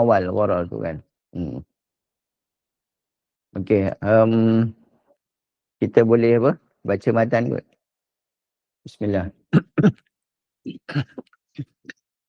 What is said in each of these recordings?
awal ghara tu kan. Okey, kita boleh apa? Baca matan kot. Bismillah.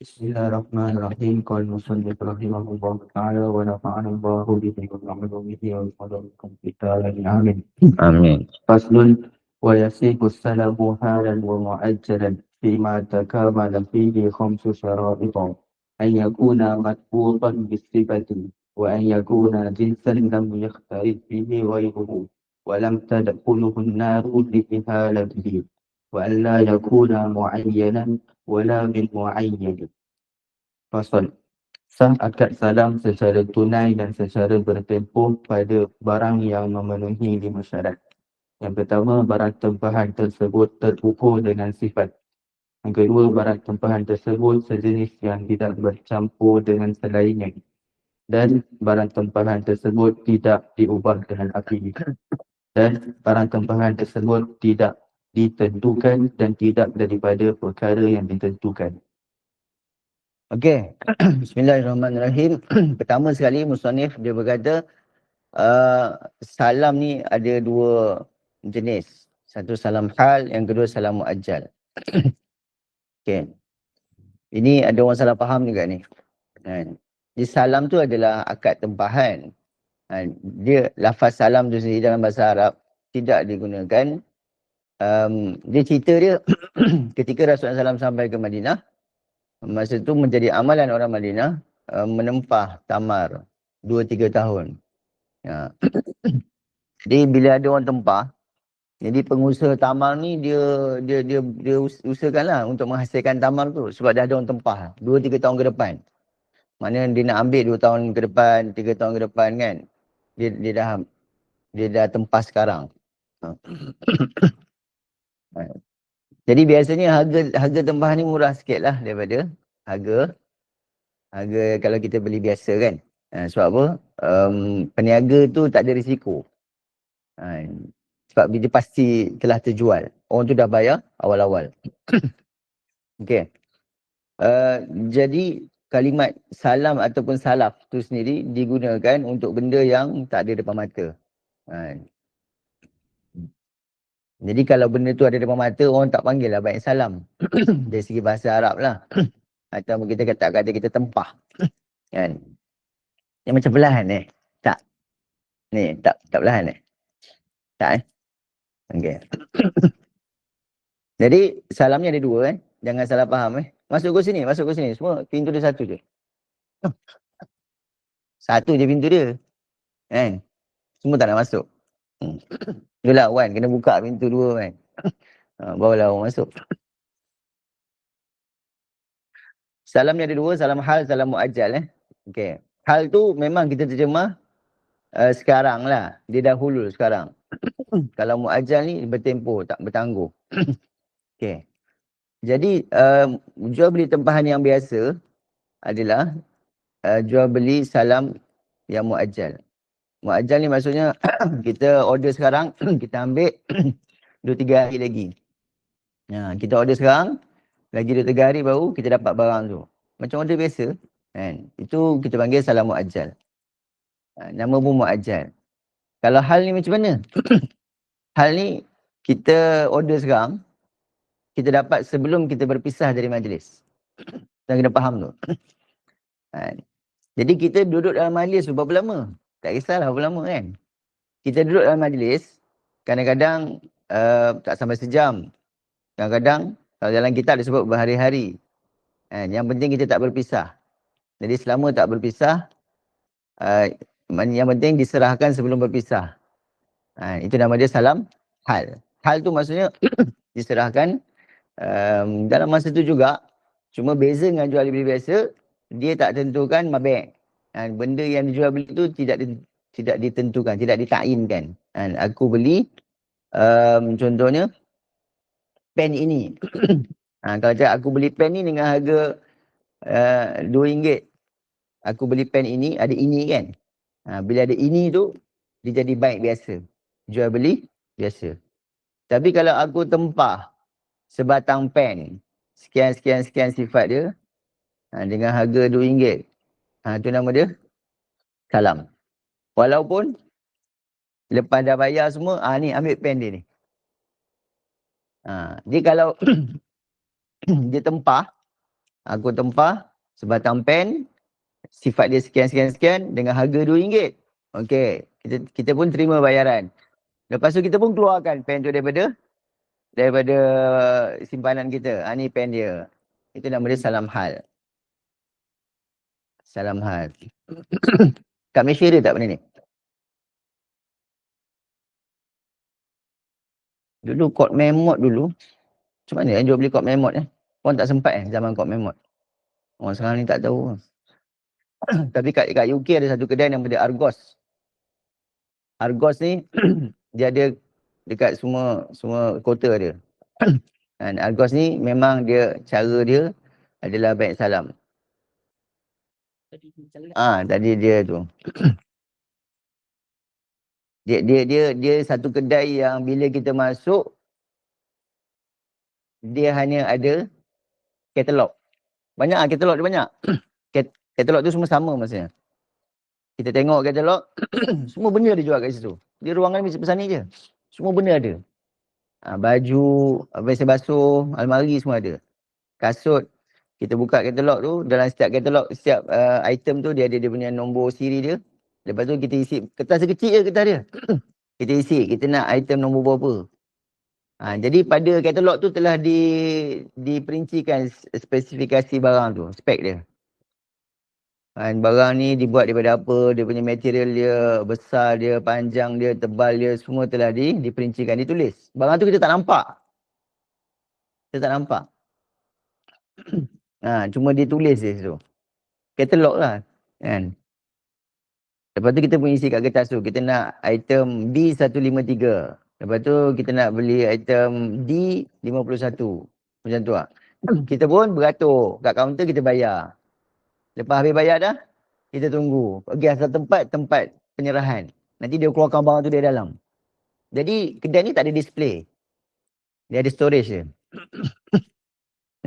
Bismillahirrahmanirrahim. Qala musannif rahimahullah ta'ala wa nafa'ana Allahu bihi wa bihi wa qadarukum kita amin. Amin. Faslun wa yasihu salamu halan wa mu'ajjalan fima takamala fihi khamsu syara'ita an yakuna matbutan bisifati wa an yakuna jinsan lam yakhtarif fihi ghayruhu wa lam tadkhuluhu an-naru li ihalatihi wa an la yakuna mu'ayyanan wala min mu'ayyan. Fasal. Sah akad salam secara tunai dan secara bertempoh pada barang yang memenuhi 5 syarat. Yang pertama, barang tempahan tersebut terukur dengan sifat. Yang kedua, barang tempahan tersebut sejenis yang tidak bercampur dengan selainnya. Dan barang tempahan tersebut tidak diubah dengan api. Dan barang tempahan tersebut tidak ditentukan dan tidak daripada perkara yang ditentukan. Okey. Bismillahirrahmanirrahim. Pertama sekali musannif dia berkata salam ni ada dua jenis. Satu salam hal, yang kedua salam muajjal. Okey. Ini ada orang salah faham juga ni. Di salam tu adalah akad tempahan. Dia lafaz salam tu sendiri dalam bahasa Arab tidak digunakan. Dia cerita dia ketika Rasulullah SAW sampai ke Madinah, masa tu menjadi amalan orang Madinah menempah tamar 2-3 tahun. Jadi bila ada orang tempah, jadi pengusaha tamar ni dia usahakanlah untuk menghasilkan tamar tu sebab dah ada orang tempah 2-3 tahun ke depan. Maknanya dia nak ambil 2 tahun ke depan, 3 tahun ke depan kan. Dia dah tempah sekarang. Jadi biasanya harga tempahan ni murah sikit lah daripada harga kalau kita beli biasa kan. Sebab apa? Peniaga tu tak ada risiko. Sebab dia pasti telah terjual. Orang tu dah bayar awal-awal. Okey. Jadi kalimat salam ataupun salaf tu sendiri digunakan untuk benda yang tak ada depan mata. Jadi kalau benda tu ada depan mata, orang tak panggil lah baik salam. Dari segi bahasa Arab lah. Atau kita kata kita tempah. Kan? Yang macam belahan tak. Ni tak belahan tak okey. Jadi salamnya ada dua Jangan salah faham Masuk ke sini. Semua pintu dia satu je. Satu je pintu dia. Kan? Semua tak nak masuk. Itulah Wan, kena buka pintu dua kan. Barulah orang masuk. Salam ni ada dua, salam hal, salam muajjal Okey. Hal tu memang kita terjemah sekarang lah. Dia dahulu sekarang. Kalau muajjal ni bertempoh, tak bertangguh. Okey. Jadi jual beli tempahan yang biasa adalah jual beli salam yang muajjal. Muajjal ni maksudnya kita order sekarang, kita ambil 2-3 hari lagi. Kita order sekarang, lagi 2-3 hari baru kita dapat barang tu. Macam order biasa kan. Itu kita panggil salam muajjal. Nama pun muajjal. Kalau hal ni macam mana? Hal ni kita order sekarang, kita dapat sebelum kita berpisah dari majlis. Kita kena faham tu. Jadi kita duduk dalam majlis tu berapa lama? Tak kisahlah berapa lama kan. Kita duduk dalam majlis, kadang-kadang tak sampai sejam. Kadang-kadang kalau dalam kitab disebut berhari-hari. Yang penting kita tak berpisah. Jadi selama tak berpisah, yang penting diserahkan sebelum berpisah. Itu nama dia salam hal. Hal tu maksudnya diserahkan dalam masa tu juga. Cuma beza dengan jual beli biasa, dia tak tentukan mabek. Benda yang dijual beli tu tidak ditentukan, tidak ditakyin. Aku beli contohnya pen ini. Kalau cakap aku beli pen ni dengan harga RM2. Aku beli pen ini, ada ini kan. Bila ada ini tu, dia jadi baik biasa. Jual beli biasa. Tapi kalau aku tempah sebatang pen, sekian sifat dia, dengan harga RM2. Itu nama dia salam. Walaupun lepas dah bayar semua, ni ambil pen dia ni. Dia kalau dia tempah, aku tempah sebatang pen, sifat dia sekian-sekian-sekian dengan harga RM2. Okey, kita pun terima bayaran. Lepas tu kita pun keluarkan pen tu daripada simpanan kita. Ni pen dia. Itu nama dia salam hal. Salam hal. Kat Malaysia ada tak benda ni? Dulu kod memot dulu. Macam mana jual beli kod memot Orang tak sempat zaman kod memot. Orang sekarang ni tak tahu. Tapi kat UK ada satu kedai nama dia Argos. Argos ni dia ada dekat semua kota dia. Dan Argos ni memang cara dia adalah baik salam. Tadi dia tu. Dia satu kedai yang bila kita masuk dia hanya ada katalog. Banyak katalog dia banyak. Katalog tu semua sama maksudnya. Kita tengok katalog, semua benda dia jual kat situ. Dia ruangan besar ni je. Semua benda ada. Baju, vesel basuh, almari semua ada. Kasut, kita buka katalog tu, dalam setiap katalog, setiap item tu dia ada dia punya nombor siri dia. Lepas tu kita isi, kertas kecil je kertas dia. Kita isi, kita nak item nombor berapa. Jadi pada katalog tu telah diperincikan spesifikasi barang tu, spek dia. Barang ni dibuat daripada apa, dia punya material dia, besar dia, panjang dia, tebal dia, semua telah diperincikan, ditulis. Barang tu kita tak nampak. Kita tak nampak. Cuma ditulis je situ. Katalog lah. Kan? Lepas tu kita pun isi kat kertas tu, kita nak item B153. Lepas tu kita nak beli item D51. Macam tu lah. Kita pun beratur kat kaunter, kita bayar. Lepas habis bayar dah, kita tunggu. Pergi asal tempat penyerahan. Nanti dia keluarkan barang tu dari dalam. Jadi kedai ni tak ada display. Dia ada storage je.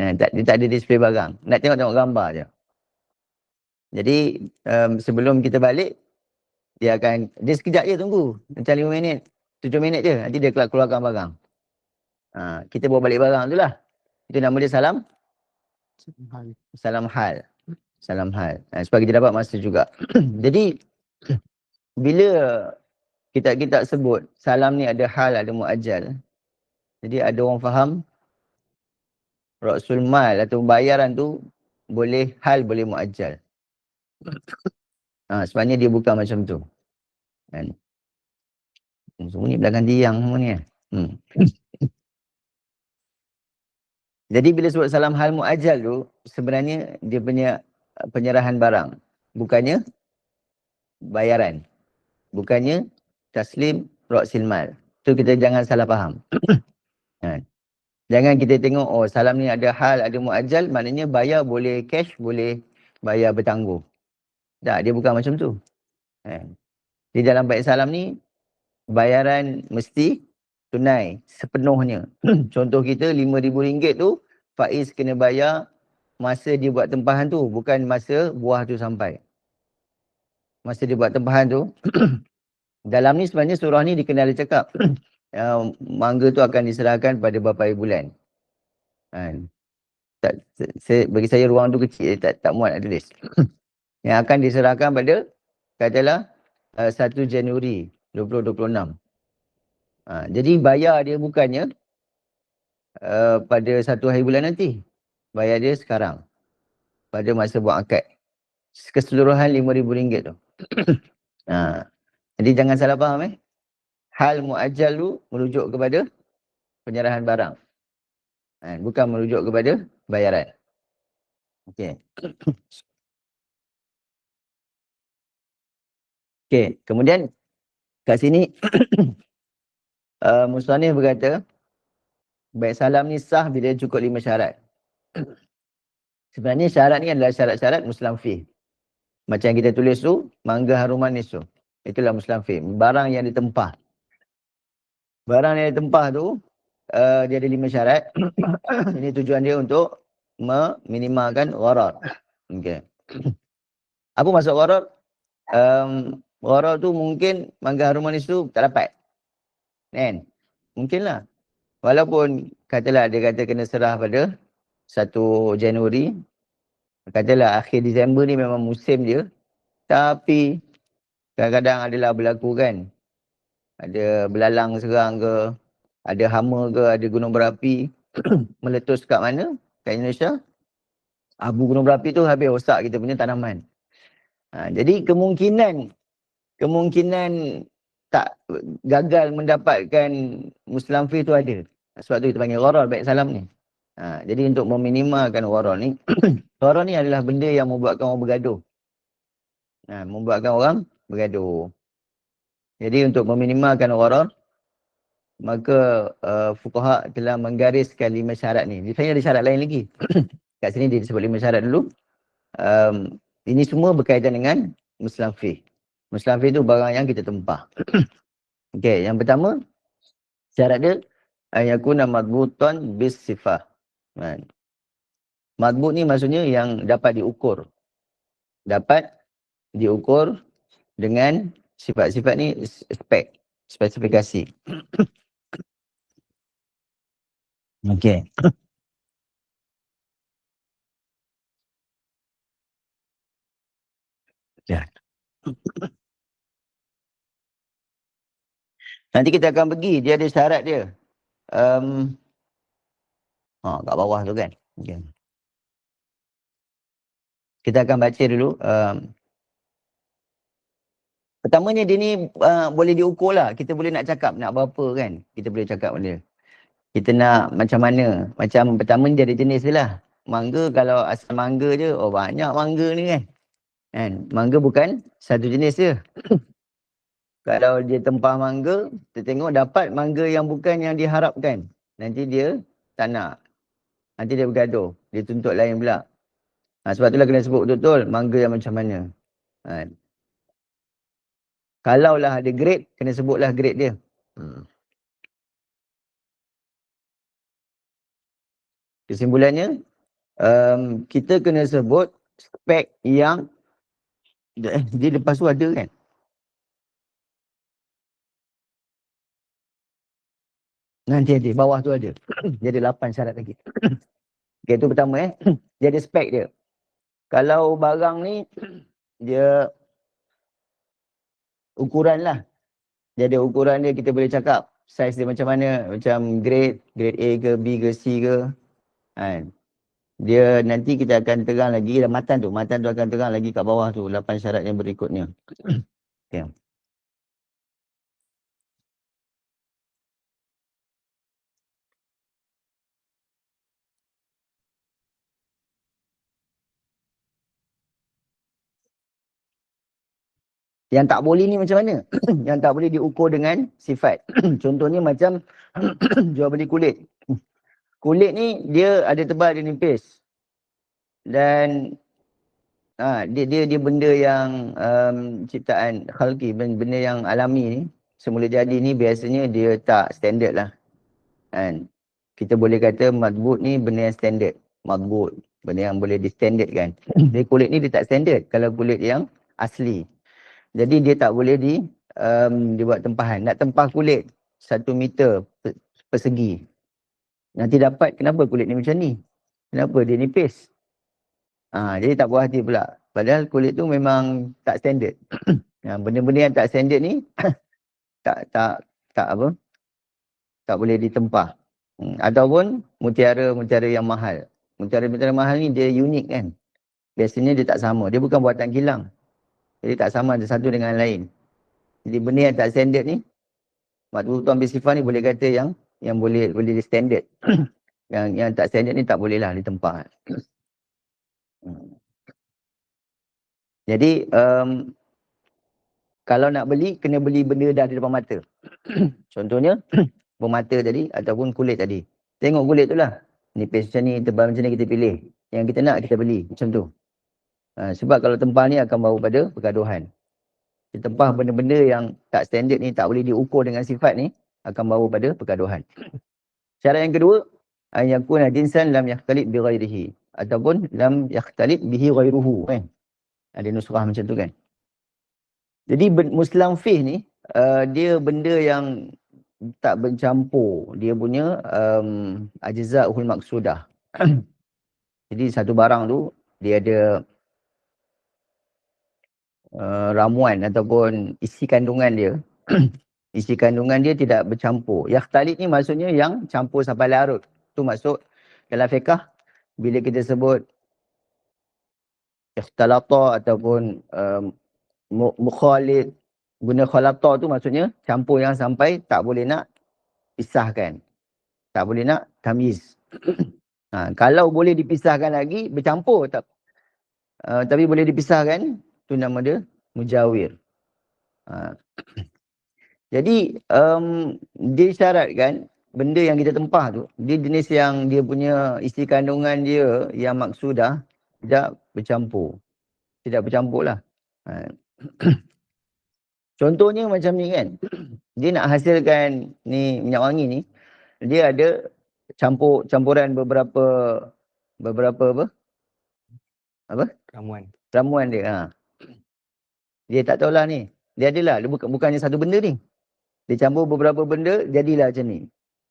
Dia tak ada display barang. Nak tengok gambar je. Jadi sebelum kita balik, dia sekejap je tunggu. Macam 5 minit, 7 minit je. Nanti dia keluarkan barang. Kita bawa balik barang tu lah. Itu nama dia salam. Salam hal. Salam hal. Supaya kita dapat masa juga. Jadi bila kita sebut salam ni ada hal, ada muajjal. Jadi ada orang faham Rasul mal atau bayaran tu boleh hal, boleh muajjal. Sebenarnya dia bukan macam tu. Kan? Semua ni belakang tiang semua ni. Jadi bila sebut salam hal muajjal tu, sebenarnya dia punya penyerahan barang. Bukannya bayaran. Bukannya taslim ra'sil mal. Tu kita jangan salah faham. Jangan kita tengok, salam ni ada hal, ada muajjal, maknanya bayar boleh cash, boleh bayar bertangguh. Tak, dia bukan macam tu. Di dalam baik salam ni, bayaran mesti tunai sepenuhnya. Contoh kita RM5,000 tu, Faiz kena bayar masa dia buat tempahan tu, bukan masa buah tu sampai. Masa dia buat tempahan tu, dalam ni sebenarnya surah ni dikenal dia cakap, mangga tu akan diserahkan pada berapa hari bulan. Bagi saya ruang tu kecil, tak muat nak tulis. Yang akan diserahkan pada, katalah 1 Januari 2026. Jadi bayar dia bukannya pada 1 hari bulan nanti. Bayar dia sekarang. Pada masa buat akad. Keseluruhan RM5,000 tu. Jadi jangan salah faham Hal muajjal tu merujuk kepada penyerahan barang. Bukan merujuk kepada bayaran. Okey. Okey, kemudian kat sini Musannif berkata baik salam ni sah bila cukup 5 syarat. Sebenarnya syarat ni adalah syarat-syarat mustamfih. Macam yang kita tulis tu, mangga haruman ni tu. Itulah mustamfih. Barang yang ditempah. Barang yang ditempah tu, dia ada 5 syarat. Ini tujuan dia untuk meminimalkan gharar. Okay. Apa maksud gharar? Gharar tu mungkin mangga harmonis tu tak dapat. Kan? Mungkinlah. Walaupun katalah dia kata kena serah pada 1 Januari. Katalah akhir Disember ni memang musim dia. Tapi kadang-kadang adalah berlaku kan. Ada belalang serang ke, ada hama ke, ada gunung berapi meletus kat mana? Kat Indonesia. Abu gunung berapi tu habis rosak kita punya tanaman. Jadi kemungkinan tak gagal mendapatkan Muslim Fee tu ada. Sebab tu kita panggil gharar baik salam ni. Jadi untuk meminimalkan gharar ni, gharar ni adalah benda yang membuatkan orang bergaduh. Membuatkan orang bergaduh. Jadi untuk meminimalkan gharar, maka fuqaha telah menggariskan 5 syarat ni. Sebenarnya ada syarat lain lagi. Kat sini dia sebut 5 syarat dulu. Ini semua berkaitan dengan Muslim Fee. Muslim Fee tu barang yang kita tempah. Okey, yang pertama syarat dia ayakuna madbutan bis sifah. Madbut ni maksudnya yang dapat diukur. Dapat diukur dengan sifat-sifat ni spesifikasi. Okey. Ya. Nanti kita akan pergi, dia ada syarat dia. Kat bawah tu kan. Okay. Kita akan baca dulu. Pertamanya dia ni boleh diukur lah. Kita boleh nak cakap nak berapa kan. Kita boleh cakap benda. Kita nak macam mana. Macam pertama ni dia ada jenis dia lah. Mangga kalau asal mangga je. Oh banyak mangga ni kan. Mangga bukan satu jenis je. Kalau dia tempah mangga, kita tengok dapat mangga yang bukan yang diharapkan. Nanti dia tak nak. Nanti dia bergaduh. Dia tuntut lain pula. Sebab itulah kena sebut betul-betul mangga yang macam mana. Kalaulah ada grade, kena sebutlah grade dia. Kesimpulannya, kita kena sebut spek yang dia lepas tu ada kan. Nanti ada, bawah tu ada. Dia ada 8 syarat lagi. Okay, itu pertama dia ada spek dia. Kalau barang ni, dia ukuran lah. Dia ada ukuran dia, kita boleh cakap saiz dia macam mana. Macam grade A ke, B ke, C ke. Dia nanti kita akan terang lagi, matan tu akan terang lagi kat bawah tu, 8 syarat yang berikutnya. Okay. Yang tak boleh ni macam mana? Yang tak boleh diukur dengan sifat. Contohnya macam jual beli kulit. Kulit ni dia ada tebal, dia nipis. Dan dia benda yang ciptaan khalqi, benda yang alami ni, semula jadi ni biasanya dia tak standard lah. Kita boleh kata madbut ni benda yang standard. Madbut, benda yang boleh di standard kan. Jadi kulit ni dia tak standard kalau kulit yang asli. Jadi dia tak boleh dibuat tempahan. Nak tempah kulit 1 meter persegi. Nanti dapat kenapa kulit ni macam ni? Kenapa dia nipis? Jadi tak puas hati pula. Padahal kulit tu memang tak standard. Benda-benda yang tak standard ni tak boleh ditempah. Ataupun mutiara-mutiara yang mahal. Mutiara-mutiara mahal ni dia unik kan. Biasanya dia tak sama. Dia bukan buatan kilang. Jadi tak sama ada satu dengan lain. Jadi benda yang tak standard ni, madbutan bisifah ni boleh kata yang boleh di standard. yang tak standard ni tak boleh lah ditempah. Jadi kalau nak beli, kena beli benda dah di depan mata. Contohnya bermata tadi ataupun kulit tadi. Tengok kulit tu lah. Nipis macam ni, tebal macam ni, kita pilih. Yang kita nak kita beli macam tu. Sebab kalau tempah ni akan bawa pada pergaduhan. Tempah benda-benda yang tak standard ni, tak boleh diukur dengan sifat ni, akan bawa pada pergaduhan. Syarat yang kedua, an yakuna jinsan lam yakhtalif bi ghairihi ataupun lam yakhtalif bihi ghairuhu kan. Ada nusrah macam tu kan. Jadi Muslim Fih ni dia benda yang tak bercampur. Dia punya ajza'ul maqsudah. Jadi satu barang tu dia ada ramuan ataupun isi kandungan dia. Isi kandungan dia tidak bercampur. Yakhtalid ni maksudnya yang campur sampai larut. Tu maksud dalam fiqh bila kita sebut ikhtalata ataupun mukhalid, guna khalata tu maksudnya campur yang sampai tak boleh nak pisahkan. Tak boleh nak tamyiz. Kalau boleh dipisahkan lagi, bercampur tapi boleh dipisahkan, tu nama dia mujawir. Jadi disyaratkan benda yang kita tempah tu, dia jenis yang dia punya isi kandungan dia yang maksudah tidak bercampur. Tidak bercampur lah. Contohnya macam ni kan. Dia nak hasilkan ni minyak wangi ni, dia ada campuran beberapa apa? Ramuan dia. Dia tak tahulah ni. Dia adalah, dia bukannya satu benda ni. Dia campur beberapa benda, jadilah macam ni.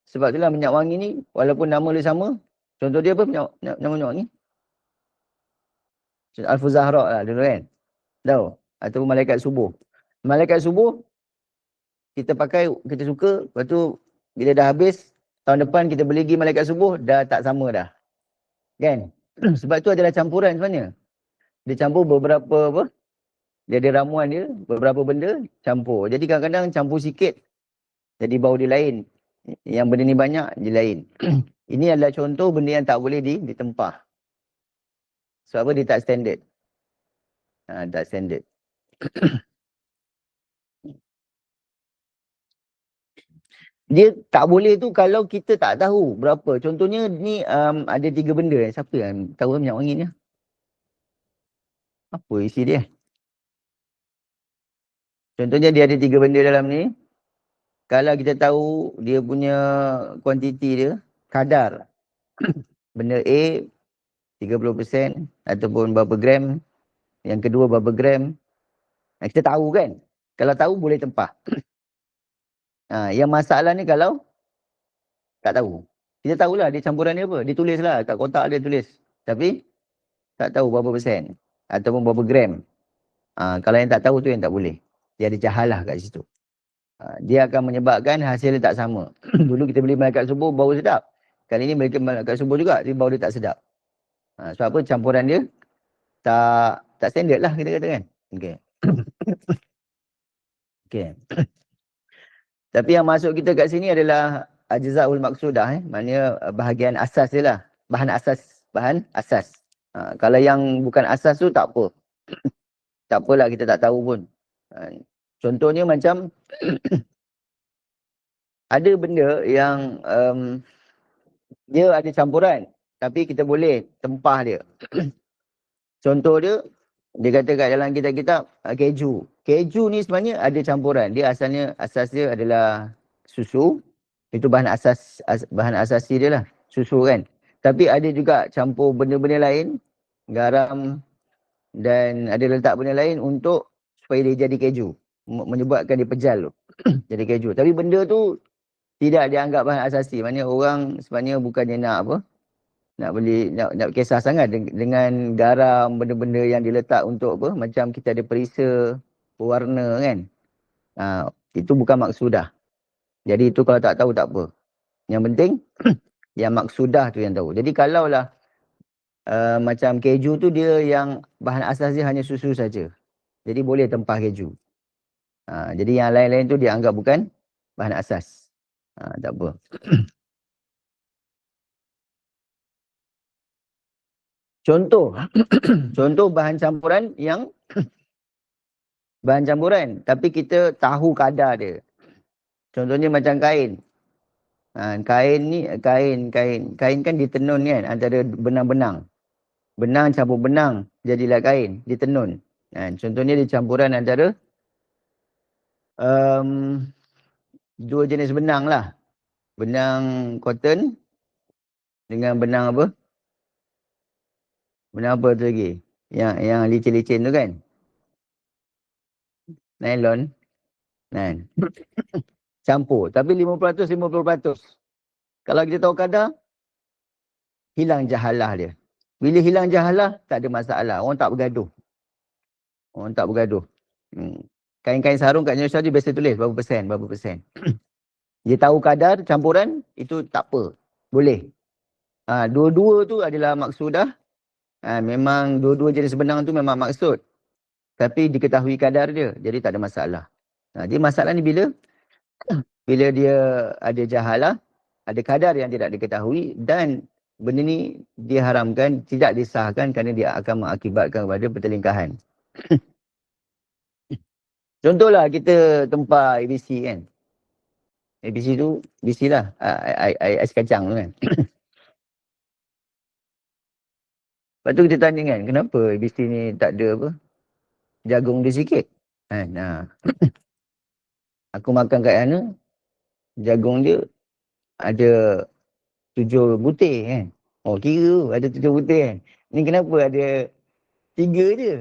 Sebab itulah minyak wangi ni, walaupun nama dia sama, contoh dia apa nama minyak wangi? Al-Fuzahra lah dulu kan. Tahu? Ataupun malaikat subuh. Malaikat subuh, kita pakai, kita suka, lepas tu bila dah habis, tahun depan kita beli lagi malaikat subuh, dah tak sama dah. Kan? Sebab tu adalah campuran sebenarnya. Dia campur beberapa apa? Dia ada ramuan dia, beberapa benda campur. Jadi kadang-kadang campur sikit, jadi bau dia lain. Yang benda ni banyak, dia lain. Ini adalah contoh benda yang tak boleh ditempah. Sebab apa? Dia tak standard. Tak standard. Dia tak boleh tu kalau kita tak tahu berapa. Contohnya ni ada 3 benda. Siapa yang tahu minyak wangi ni? Apa isi dia? Contohnya dia ada 3 benda dalam ni. Kalau kita tahu dia punya kuantiti dia, kadar. Benda A 30% ataupun berapa gram. Yang kedua berapa gram. Kita tahu kan? Kalau tahu boleh tempah. Yang masalah ni kalau tak tahu. Kita tahulah dia campuran dia apa. Dia tulis lah kat kotak dia tulis. Tapi tak tahu berapa persen. Ataupun berapa gram. Kalau yang tak tahu tu yang tak boleh. Dia ada jahalah kat situ. Dia akan menyebabkan hasil dia tak sama. Dulu kita beli malaikat subuh bau sedap. Kali ni malaikat subuh juga tapi bau dia tak sedap. Sebab apa? Campuran dia tak standard lah kita kata kan. Okay. Okay. Tapi yang masuk kita kat sini adalah ajza'ul maqsudah. Maknanya bahagian asas dia lah. Bahan asas. Kalau yang bukan asas tu tak apa. Tak apalah kita tak tahu pun. Contohnya macam ada benda yang dia ada campuran tapi kita boleh tempah dia. Contoh dia kata kat dalam kitab-kitab keju. Keju ni sebenarnya ada campuran. Dia asas dia adalah susu. Itu bahan asasi dia lah. Susu kan. Tapi ada juga campur benda-benda lain, garam dan ada letak benda lain untuk supaya dia jadi keju. Menyebabkan dia pejal tu. Jadi keju. Tapi benda tu tidak dianggap bahan asasi. Maknanya orang sebenarnya bukannya nak apa? Nak kisah sangat dengan garam, benda-benda yang diletak untuk apa? Macam kita ada perisa warna kan. Itu bukan maksudah. Jadi itu kalau tak tahu tak apa. Yang penting yang maksudah tu yang tahu. Jadi kalaulah macam keju tu dia yang bahan asas dia hanya susu saja. Jadi boleh tempah keju. Jadi yang lain-lain tu dia anggap bukan bahan asas. Tak apa. Contoh bahan campuran yang bahan campuran tapi kita tahu kadar dia. Contohnya macam kain. Kain kan ditenun kan antara benang-benang. Benang campur benang jadilah kain, ditenun. Contohnya dia campuran antara dua jenis benang lah. Benang cotton dengan benang apa? Benang apa tu lagi? yang licin-licin tu kan. Nylon. Kan. Campur. Tapi 50%. Kalau kita tahu kadar, hilang jahalah dia. Bila hilang jahalah, tak ada masalah. Orang tak bergaduh. Kain-kain sarung kat Indonesia dia biasa tulis berapa persen. Dia tahu kadar campuran, itu tak apa. Boleh. Dua-dua tu adalah maksudah. Memang dua-dua jenis benang tu memang maksud. Tapi diketahui kadar dia. Jadi tak ada masalah. Jadi masalah ni bila dia ada jahalah, ada kadar yang tidak diketahui dan benda ni diharamkan, tidak disahkan kerana dia akan mengakibatkan kepada pertelingkahan. Contohlah kita tempah ABC kan. ABC tu, ABC lah. Ais kacang tu kan. Lepas tu kita tanya kan, kenapa ABC ni tak ada apa? Jagung dia sikit. Kan? Aku makan kat sana, jagung dia ada 7 butir kan. Oh kira ada 7 butir kan. Ni kenapa ada 3 je.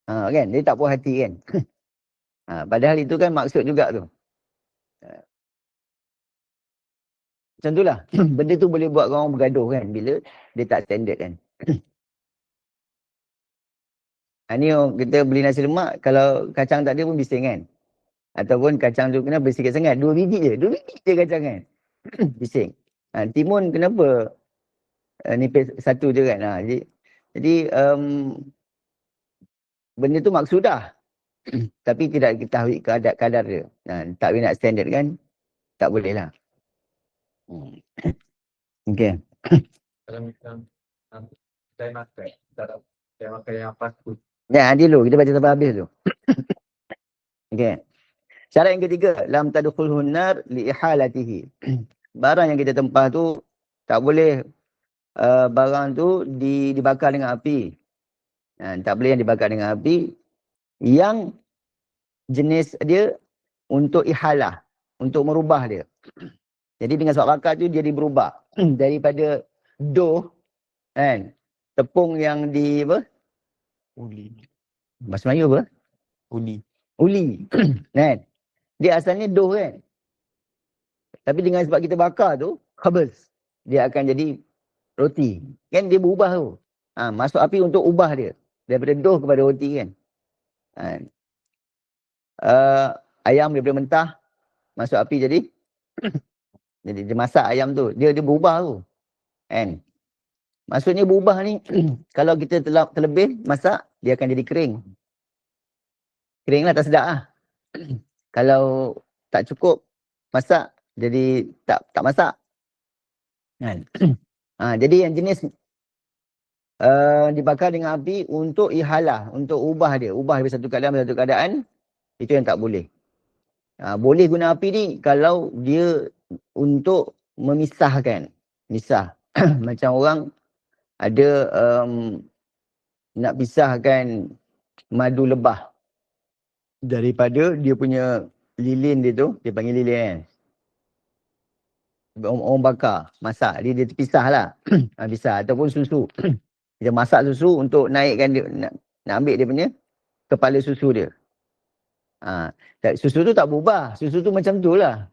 Kan, dia tak puas hati kan. Padahal itu kan maksud juga tu. Macam tu lah. Benda tu boleh buat orang bergaduh kan bila dia tak standard kan. Ni kita beli nasi lemak, kalau kacang tak ada pun bising kan. Ataupun kacang tu kenapa sikit sangat? 2 biji je. 2 biji je kacang kan. Bising. Timun kenapa nipis satu je kan. Jadi benda tu maksudah. Tapi tidak diketahui kadar dia. Tak boleh nak standard kan. Tak boleh lah. Okay. Kalau macam saya makan yang fast food. Dulu kita baca sampai habis tu. Okay. Syarat yang ketiga, lam tadkhulhun nar li ihalatihi. Barang yang kita tempah tu tak boleh barang tu dibakar dengan api. Tak boleh yang dibakar dengan api yang jenis dia untuk ihalah, untuk merubah dia. Jadi dengan sebab bakar tu jadi berubah daripada dough kan, tepung yang di apa? Uli. Bahasa Melayu apa? Uli. Kan? Dia asalnya dough kan. Tapi dengan sebab kita bakar tu, khabz, dia akan jadi roti. Kan dia berubah tu. Masuk api untuk ubah dia. Daripada dough kepada roti kan. Ayam daripada mentah, masuk api jadi dia masak ayam tu. Dia berubah tu. Kan? Maksudnya berubah ni, kalau kita terlebih masak, dia akan jadi kering. Kering lah, tak sedap lah. Kalau tak cukup masak, jadi tak masak. Kan? Jadi yang jenis dibakar dengan api untuk ihalah, untuk ubah dia. Ubah dari satu keadaan, itu yang tak boleh. Boleh guna api ni kalau dia untuk memisahkan. Misah. Macam orang ada nak pisahkan madu lebah daripada dia punya lilin dia tu, dia panggil lilin kan. Orang bakar, masak, dia terpisah lah. Pisah. Ataupun susu. Dia masak susu untuk naikkan dia, nak ambil dia punya kepala susu dia. Susu tu tak berubah. Susu tu macam tu lah.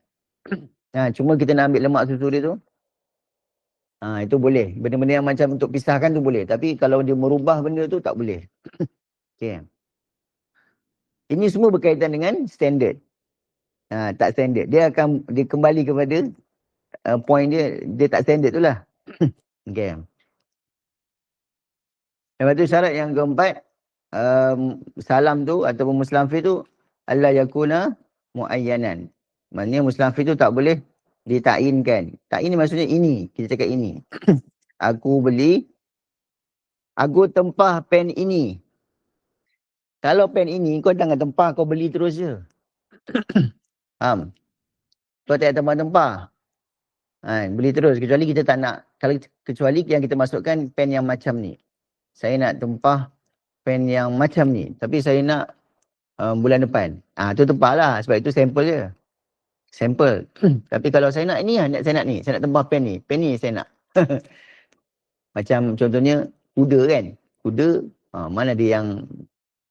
Cuma kita nak ambil lemak susu dia tu. Itu boleh. Benda-benda yang macam untuk pisahkan tu boleh. Tapi kalau dia merubah benda tu tak boleh. Okay. Ini semua berkaitan dengan standard. Tak standard. Dia kembali kepada point dia tak standard tu lah. Okay. Lepas tu syarat yang keempat, salam tu ataupun muslamfi tu alla yakuna muayyanan. Maknanya muslamfi tu tak boleh ditainkan. Ta'in ni maksudnya ini. Kita cakap ini. Aku tempah pen ini. Kalau pen ini kau jangan tempah, kau beli terus je. Faham? Kau tak tempah-tempah. Beli terus. Kecuali kita tak nak. Kecuali yang kita masukkan pen yang macam ni. Saya nak tempah pen yang macam ni. Tapi saya nak bulan depan. Tu tempah lah. Sebab itu sampel je. Sampel. Tapi kalau saya nak ni, saya nak tempah pen ni. Pen ni saya nak. Macam contohnya kuda kan. Kuda Mana dia yang,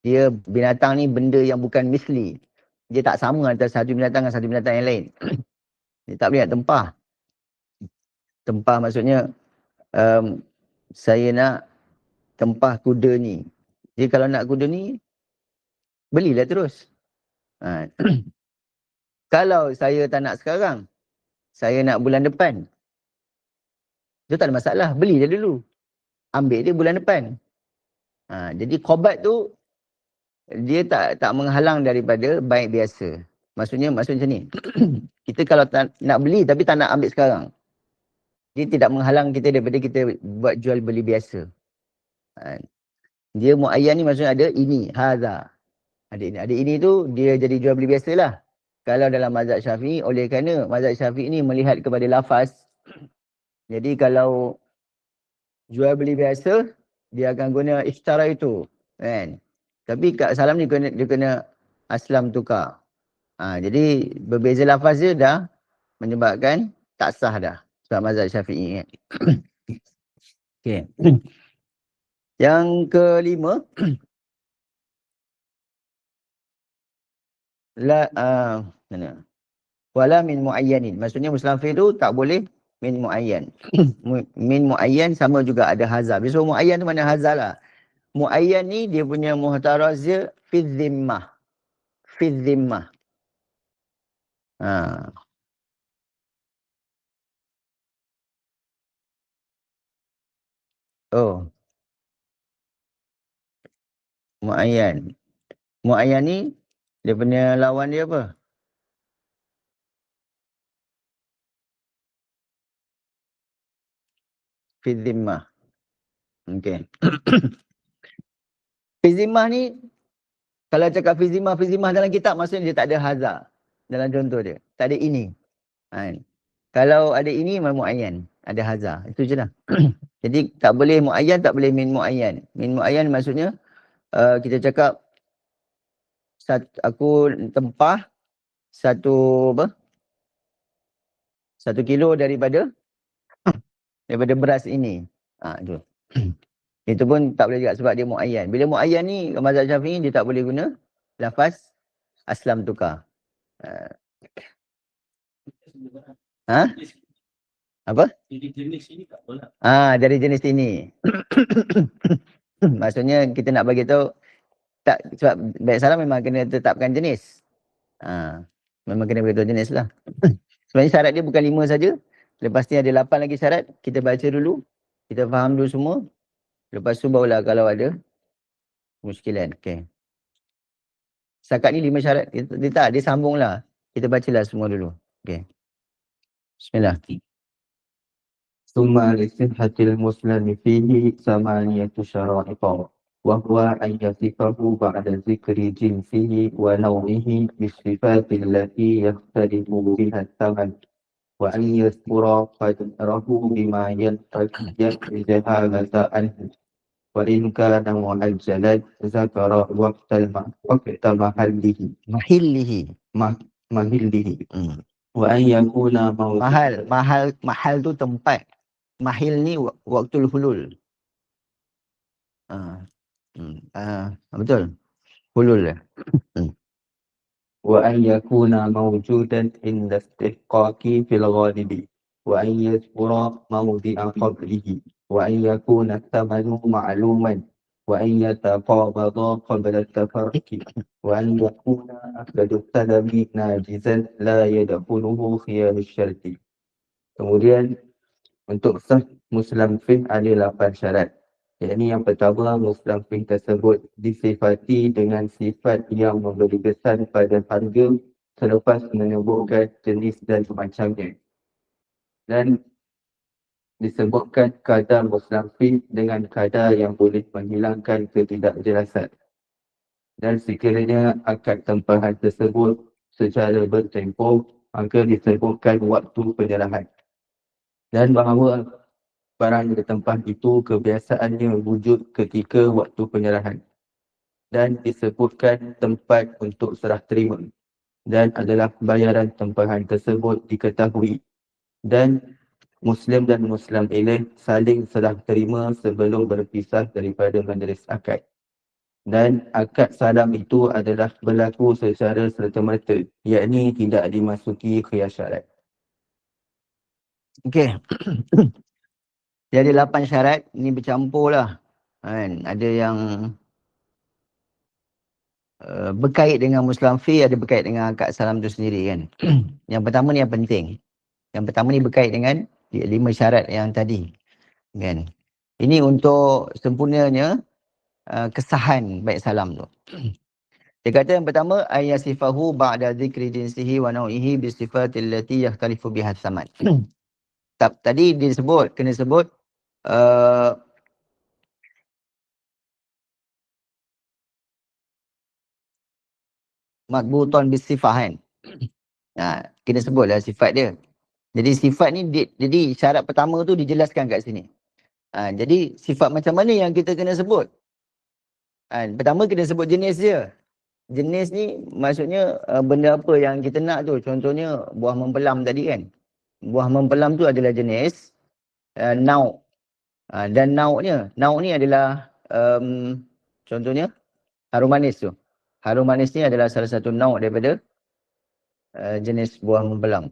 dia binatang ni benda yang bukan misli. Dia tak sama antara satu binatang dengan satu binatang yang lain. Dia tak boleh nak tempah. Tempah maksudnya, saya nak tempah kuda ni. Jadi kalau nak kuda ni, belilah terus. Kalau saya tak nak sekarang, saya nak bulan depan, itu tak ada masalah. Beli je dulu. Ambil dia bulan depan. Jadi khobat tu, dia tak menghalang daripada baik biasa. Maksudnya macam ni. Kita kalau nak beli tapi tak nak ambil sekarang, dia tidak menghalang kita daripada kita buat jual beli biasa. Dia muayyan ni maksudnya ada ini, hadza. Ada ini tu dia jadi jual beli biasalah. Kalau dalam mazhab Syafi'i, oleh kerana mazhab Syafi'i ni melihat kepada lafaz, jadi kalau jual beli biasa, dia akan guna ishtara itu, kan. Tapi kat salam ni dia kena aslam tukar. Jadi berbeza lafaz dia dah menyebabkan tak sah dah sebab mazhab Syafi'i, kan. Okey. Yang kelima, mana? Wala min muayyanin. Maksudnya mustamfir tu tak boleh min muayyan. Min muayyan sama juga ada hazal. So muayyan tu mana hazal lah. Muayyan ni dia punya muhtaraz dia fi dhimmah. Fi dhimmah. Oh. Muayyan. Muayyan ni dia punya lawan dia apa? Fi dhimmah. Okey. Fi dhimmah ni, kalau cakap fi dhimmah dalam kitab maksudnya dia tak ada hazal. Dalam contoh dia. Tak ada ini. Kalau ada ini, muayyan. Ada hazal. Itu je lah. Jadi tak boleh muayyan, tak boleh min muayyan. Min muayyan maksudnya kita cakap aku tempah 1 kilo daripada beras ini. Itu. Itu pun tak boleh juga sebab dia muayyan. Bila muayyan ni mazhab Syafi'i dia tak boleh guna lafaz aslam tukar. Apa? Dari jenis ini tak boleh. Dari jenis ini. Maksudnya kita nak bagi tahu tak, sebab baik salah memang kena tetapkan jenis. Memang kena beritahu jenis lah. Sebenarnya syarat dia bukan 5 saja. Lepas ni ada 8 lagi syarat. Kita baca dulu. Kita faham dulu semua. Lepas tu barulah kalau ada muskilan. Okay. Setakat ni 5 syarat. Dia sambung lah. Kita bacalah semua dulu. Okay. Bismillah. ثم لصحة المسلم فيه ثمانية شرائط وهو أن يصفه بعد ذكر جنسه ونوعه بالصفات التي يختلف بها الثمن وأن يذكر قدره بما ينتهي الجهالة عنه وإن كان معجلا ذكر وقت محله وأن يكون mahal tu tempat. Mahil ni waktu hulul. Betul. Hulul lah. وأن يكون موجودا عند استحقاق في الغالب وأن يذكر موضع قبله وأن يكون الثمن معلوما وأن يتقابض قبل التفرق وأن يكون أكد السلم ناجزا لا يدخله خيار الشرط. Kemudian untuk sah mustamfih ada 8 syarat. Yakni yang pertama, mustamfih tersebut disifati dengan sifat yang memberi kesan pada harga selepas menyebutkan jenis dan macamnya. Dan disebutkan kadar mustamfih dengan kadar yang boleh menghilangkan ketidakjelasan. Dan sekiranya akad tempahan tersebut secara bertempoh, maka disebutkan waktu penyerahan. Dan bahawa barang ditempah itu kebiasaannya wujud ketika waktu penyerahan. Dan disebutkan tempat untuk serah terima. Dan adalah bayaran tempahan tersebut diketahui. Dan Muslim dan Muslim ilaih saling serah terima sebelum berpisah daripada majlis akad. Dan akad salam itu adalah berlaku secara serta-merta, yakni tidak dimasuki khiyar syarat. Okey. Jadi 8 syarat ni bercampur lah. Kan? Ada yang berkait dengan Muslim fi, ada berkait dengan akad salam tu sendiri kan. Yang pertama ni yang penting. Yang pertama ni berkait dengan 5 syarat yang tadi. Kan. Ini untuk sempurnanya kesahan baik salam tu. Dia kata yang pertama ayasifahu ba'da dzikri jinsihi wa nau'ihi bi sifatil lati yakhtalifu biha tsaman. Tadi disebut kena sebut makbuton bis sifah kan. Kena sebutlah sifat dia. Jadi sifat ni jadi syarat pertama tu dijelaskan kat sini. Jadi sifat macam mana yang kita kena sebut? Pertama kena sebut jenis dia. Jenis ni maksudnya benda apa yang kita nak tu. Contohnya buah mempelam tadi kan. Buah mempelam tu adalah jenis nauk. Dan nauknya, nauk ni adalah contohnya harum manis tu. Harum manis ni adalah salah satu nauk daripada jenis buah mempelam.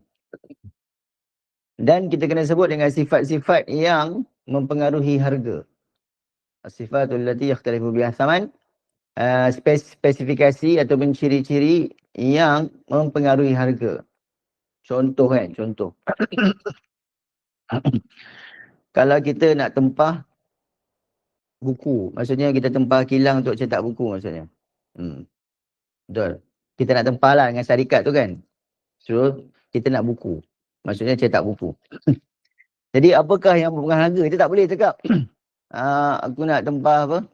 Dan kita kena sebut dengan sifat-sifat yang mempengaruhi harga. Sifatul lati yakhtalifu biha tsaman, spesifikasi ataupun ciri-ciri yang mempengaruhi harga. Contoh kan, contoh. Kalau kita nak tempah buku, maksudnya kita tempah kilang untuk cetak buku maksudnya. Betul. Kita nak tempah lah dengan syarikat tu kan. So, kita nak buku. Maksudnya cetak buku. Jadi apakah yang mempengaruhi harga? Kita tak boleh cakap aku nak tempah apa.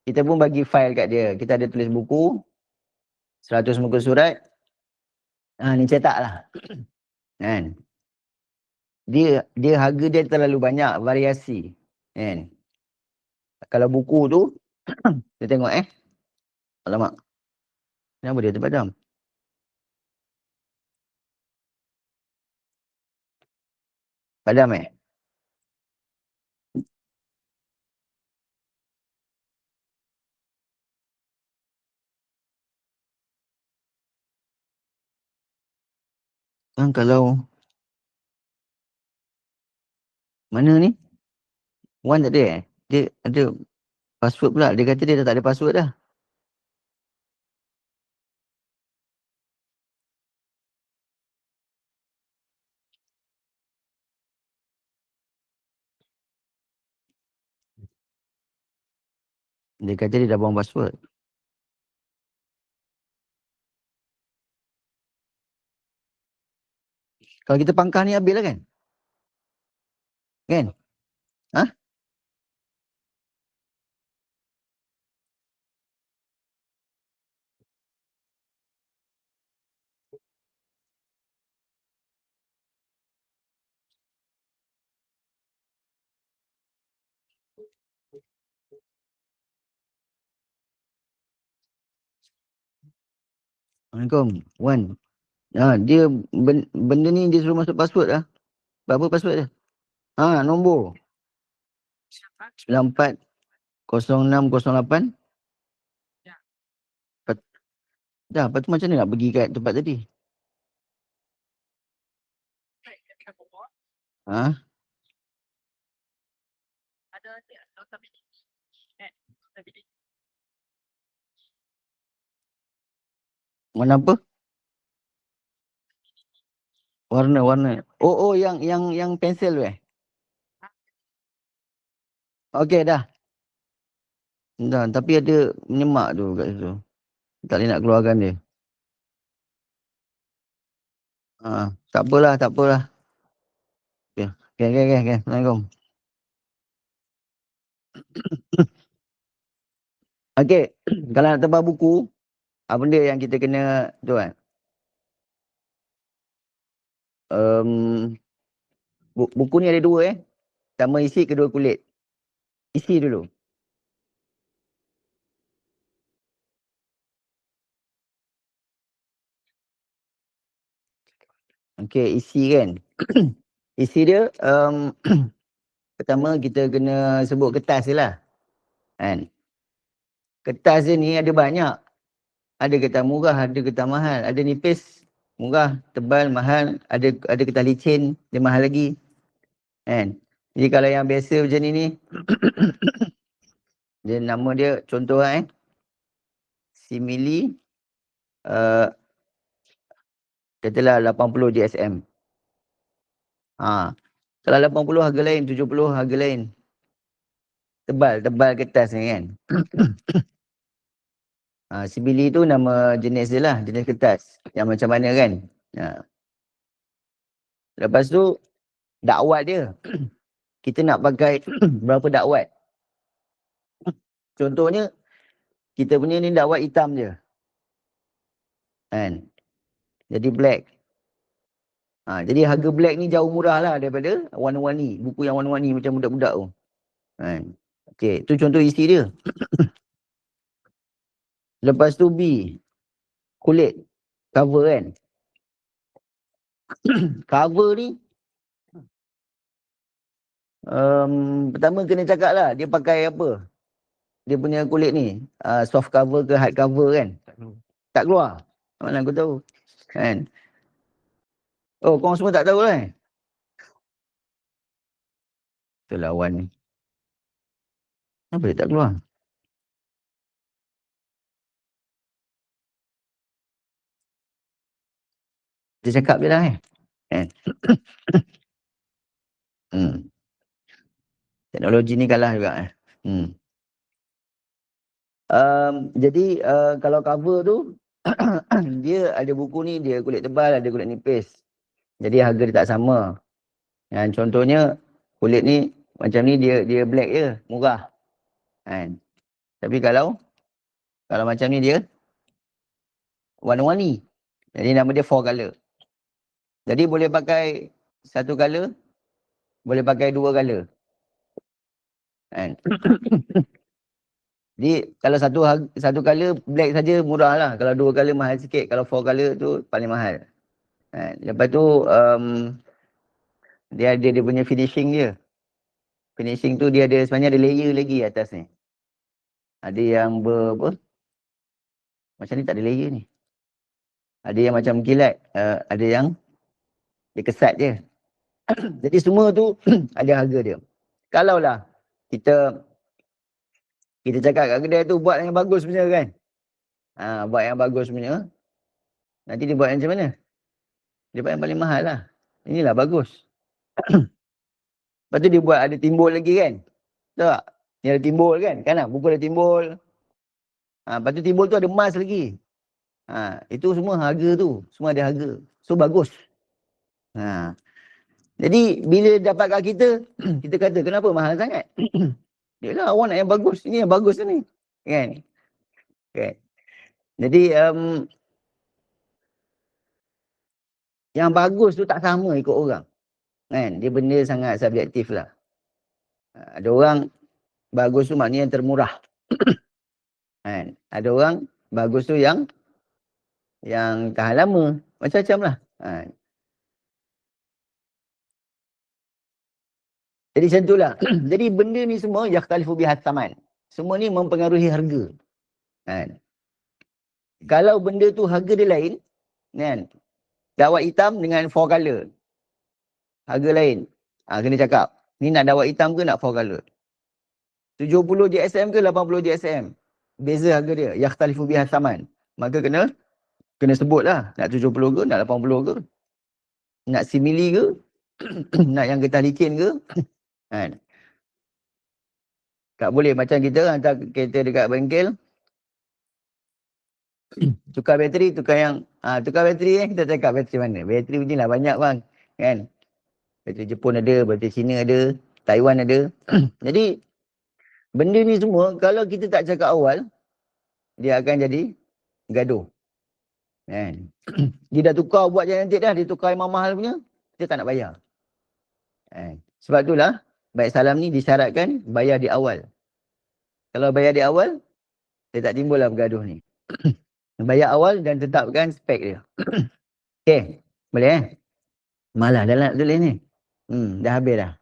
Kita pun bagi file kat dia. Kita ada tulis buku 100 muka surat. Ni cetak lah. Kan? Dia harga dia terlalu banyak variasi. Kan? Kalau buku tu kita tengok alamak. Kenapa dia terpadam? Padam kan kalau mana ni? Wan tak ada Dia ada password pula. Dia kata dia dah tak ada password dah. Dia kata dia dah buang password. Kalau kita pangkah ni habis lah kan? Kan? Ha? Assalamualaikum. Wan. Dia benda ni dia suruh masuk password lah. Berapa password dia? Nombor. 940608. Dah, lepas tu macam mana nak pergi kat tempat tadi? Warna apa? Warna. Oh yang pensel tu Okey dah. Dah, tapi ada menyemak tu kat situ. Tak boleh nak keluarkan dia. Tak apalah. Okay. Assalamualaikum. Okey, kalau nak tebak buku, apa benda yang kita kena tu kan? Buku ni ada dua Pertama isi, kedua kulit. Isi dulu. Okey, isi kan. Isi dia pertama kita kena sebut kertas je lah. Kan? Kertas dia ni ada banyak. Ada kertas murah, ada kertas mahal. Ada nipis, murah, tebal, mahal. Ada kertas licin, dia mahal lagi. Kan? Jadi kalau yang biasa macam ni, dia nama dia contoh simili katalah 80 GSM. Kalau 80 harga lain, 70 harga lain. Tebal kertas ni kan. Simili tu nama jenis dia lah, jenis kertas. Yang macam mana kan. Lepas tu, dakwat dia. Kita nak pakai berapa dakwat. Contohnya, kita punya ni dakwat hitam je. Kan. Jadi black. Jadi harga black ni jauh murah lah daripada warna-warni. Buku yang warna-warni macam budak-budak tu. Kan. Okay, tu contoh isi dia. Lepas tu B. Kulit. Cover kan. Cover ni. Pertama kena cakap lah. Dia pakai apa. Dia punya kulit ni. Soft cover ke hard cover kan. Tak keluar. Mana aku tahu. Kan. Oh, korang semua tak tahu lah. Tu lawan ni. Kenapa dia tak keluar? Dia cakap je lah Teknologi ni kalah juga Jadi kalau cover tu dia ada buku ni, dia kulit tebal, ada kulit nipis. Jadi harga dia tak sama. Contohnya kulit ni macam ni dia black je, murah. Kan. Tapi kalau macam ni dia warna-warni. Jadi nama dia 4 color. Jadi boleh pakai satu color, boleh pakai 2 color. Kan. Jadi kalau satu color black saja murah lah. Kalau 2 color mahal sikit. Kalau 4 color tu paling mahal. Lepas tu dia ada dia punya finishing dia. Finishing tu dia ada sebenarnya ada layer lagi atas ni. Ada yang macam ni tak ada layer ni. Ada yang macam kilat, ada yang dia kesat je. Jadi semua tu ada harga dia. Kalaulah kita cakap kat kedai tu buat yang bagus punya kan. Buat yang bagus punya. Nanti dia buat yang macam mana? Dia buat yang paling mahal lah. Inilah bagus. Lepas tu dia buat ada timbul lagi kan. Tahu tak? Ni ada timbul kan. Kan lah buku ada timbul. Lepas tu timbul tu ada emas lagi. Itu semua harga tu. Semua ada harga. So bagus. Jadi bila dapat kat kita, kita kata kenapa mahal sangat? Dia lah awak nak yang bagus. Ini yang bagus ni. Kan? Okay. Jadi yang bagus tu tak sama ikut orang. Kan? Dia benda sangat subjektif lah. Ada orang bagus tu maknanya yang termurah. Kan? Ada orang bagus tu yang tahan lama. Macam-macam lah. Jadi macam itulah. Jadi benda ni semua yakhtalifu bihat saman. Semua ni mempengaruhi harga. Kan? Kalau benda tu harga dia lain, kan? Dawat hitam dengan 4 color. Harga lain. Kena cakap. Ni nak dawat hitam ke nak 4 color? 70 GSM ke 80 GSM? Beza harga dia. Yakhtalifu bihat saman. Maka kena sebut lah. Nak 70 ke, nak 80 ke? Nak simili ke? Nak yang getah licin ke? Kan? Tak boleh macam kita hantar kereta dekat bengkel. Tukar bateri, tukar bateri kita cakap bateri mana? Bateri ni lah banyak bang. Kan? Bateri Jepun ada, bateri Cina ada, Taiwan ada. Jadi, benda ni semua kalau kita tak cakap awal, dia akan jadi gaduh. Kan? Dia dah tukar buat jangan nanti dah, dia tukar yang mahal punya, dia tak nak bayar. Kan? Sebab itulah, baik salam ni disyaratkan bayar di awal. Kalau bayar di awal, dia tak timbul lah bergaduh ni. Bayar awal dan tetapkan spek dia. Okay, boleh Malah dah nak tulis ni. Dah habis dah.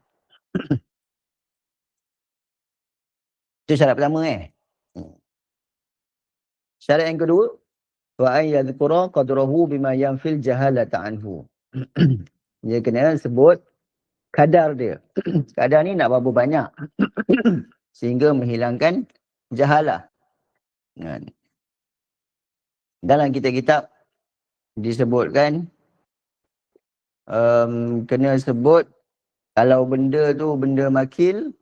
Itu syarat pertama Syarat yang kedua, wa an yadhkura qadrahu bima yanfil jahalata anhu. Dia kena sebut kadar dia. Kadar ni nak berapa banyak sehingga menghilangkan jahalah. Dalam kitab-kitab disebutkan kena sebut kalau benda tu benda makil,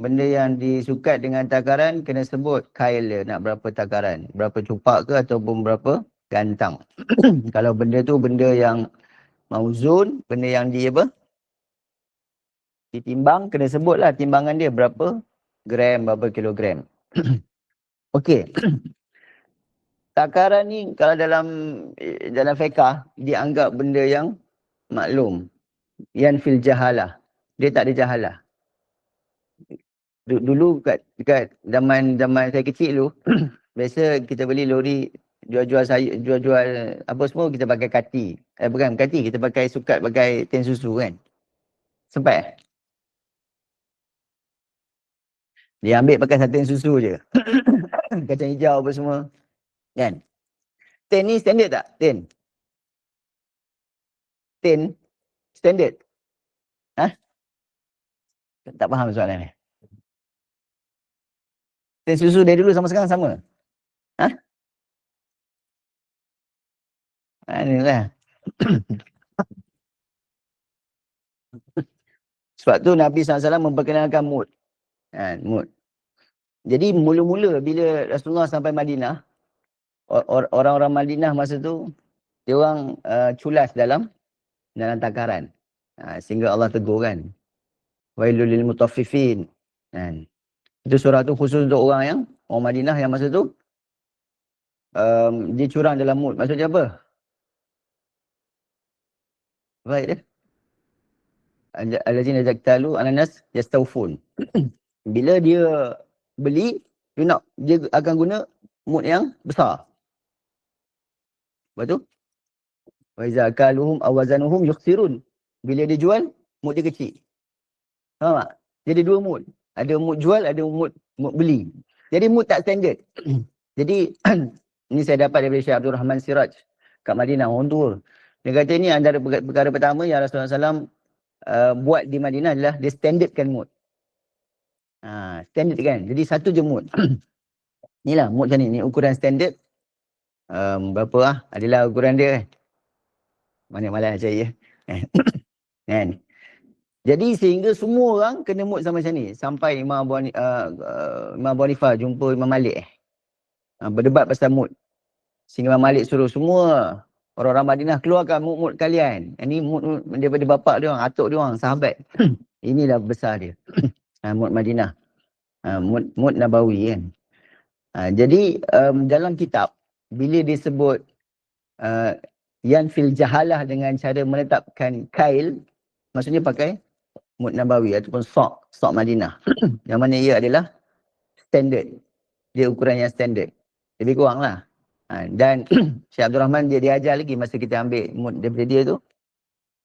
benda yang disukat dengan takaran, kena sebut kail dia nak berapa takaran, berapa cupak ke ataupun berapa gantang. Kalau benda tu benda yang mauzun, benda yang di apa, ditimbang, kena sebutlah timbangan dia berapa gram, berapa kilogram. Okey. Takaran ni kalau dalam fiqah dianggap benda yang maklum, yang fil jahalah, dia tak ada jahalah. Dulu dekat zaman saya kecil dulu biasa kita beli lori jual-jual apa semua, kita pakai kati. Bukan kati, kita pakai sukat, pakai tin susu kan. Sempat dia ambil pakai satu tin susu je. Kacang hijau apa semua kan. Tin ni standard tak? Tin standard? Tak faham soalan ni. Tin susu dari dulu sama sekarang sama? Inilah. Sebab tu Nabi SAW memperkenalkan mud. Mud. Jadi mula-mula bila Rasulullah sampai Madinah, orang-orang Madinah masa tu, dia orang culas dalam takaran. Sehingga Allah tegur kan. Wailul lil mutaffifin. Itu surah tu khusus untuk orang Madinah yang masa tu dia curang dalam mud. Maksudnya apa? Baik dia. Allazina jaktalu ananas yastawfun. Bila dia beli, dia akan guna mud yang besar. Lepas tu, wa iza akaluhum awazanuhum yukhsirun. Bila dia jual, mud dia kecil. Faham tak? Jadi dua mud. Ada mud jual, ada mud beli. Jadi mud tak standard. Jadi ni saya dapat daripada Syekh Abdul Rahman Siraj kat Madinah, orang tua. Dia kata ni antara perkara pertama yang Rasulullah SAW buat di Madinah adalah dia standardkan mud. Standard kan. Jadi satu je mud. Inilah mud macam ni. Ni ukuran standard. Berapa lah? Adalah ukuran dia kan. Mana malas nak cari ya. Kan. Jadi sehingga semua orang kena mud sama macam ni. Sampai Imam Abu Hanifah jumpa Imam Malik. Berdebat pasal mud. Sehingga Imam Malik suruh semua orang-orang Madinah keluarkan mud-mud kalian. Ini mud daripada bapak dia orang, atuk dia orang, sahabat. Inilah besar dia. Mud Madinah. Mud Nabawi kan. Jadi dalam kitab bila disebut yang fil jahalah dengan cara menetapkan kail, maksudnya pakai mud Nabawi ataupun sok Madinah. Yang mana ia adalah standard. Dia ukuran yang standard. Lebih kurang lah. Dan Syekh Abdul Rahman dia ajar lagi masa kita ambil mud daripada dia tu.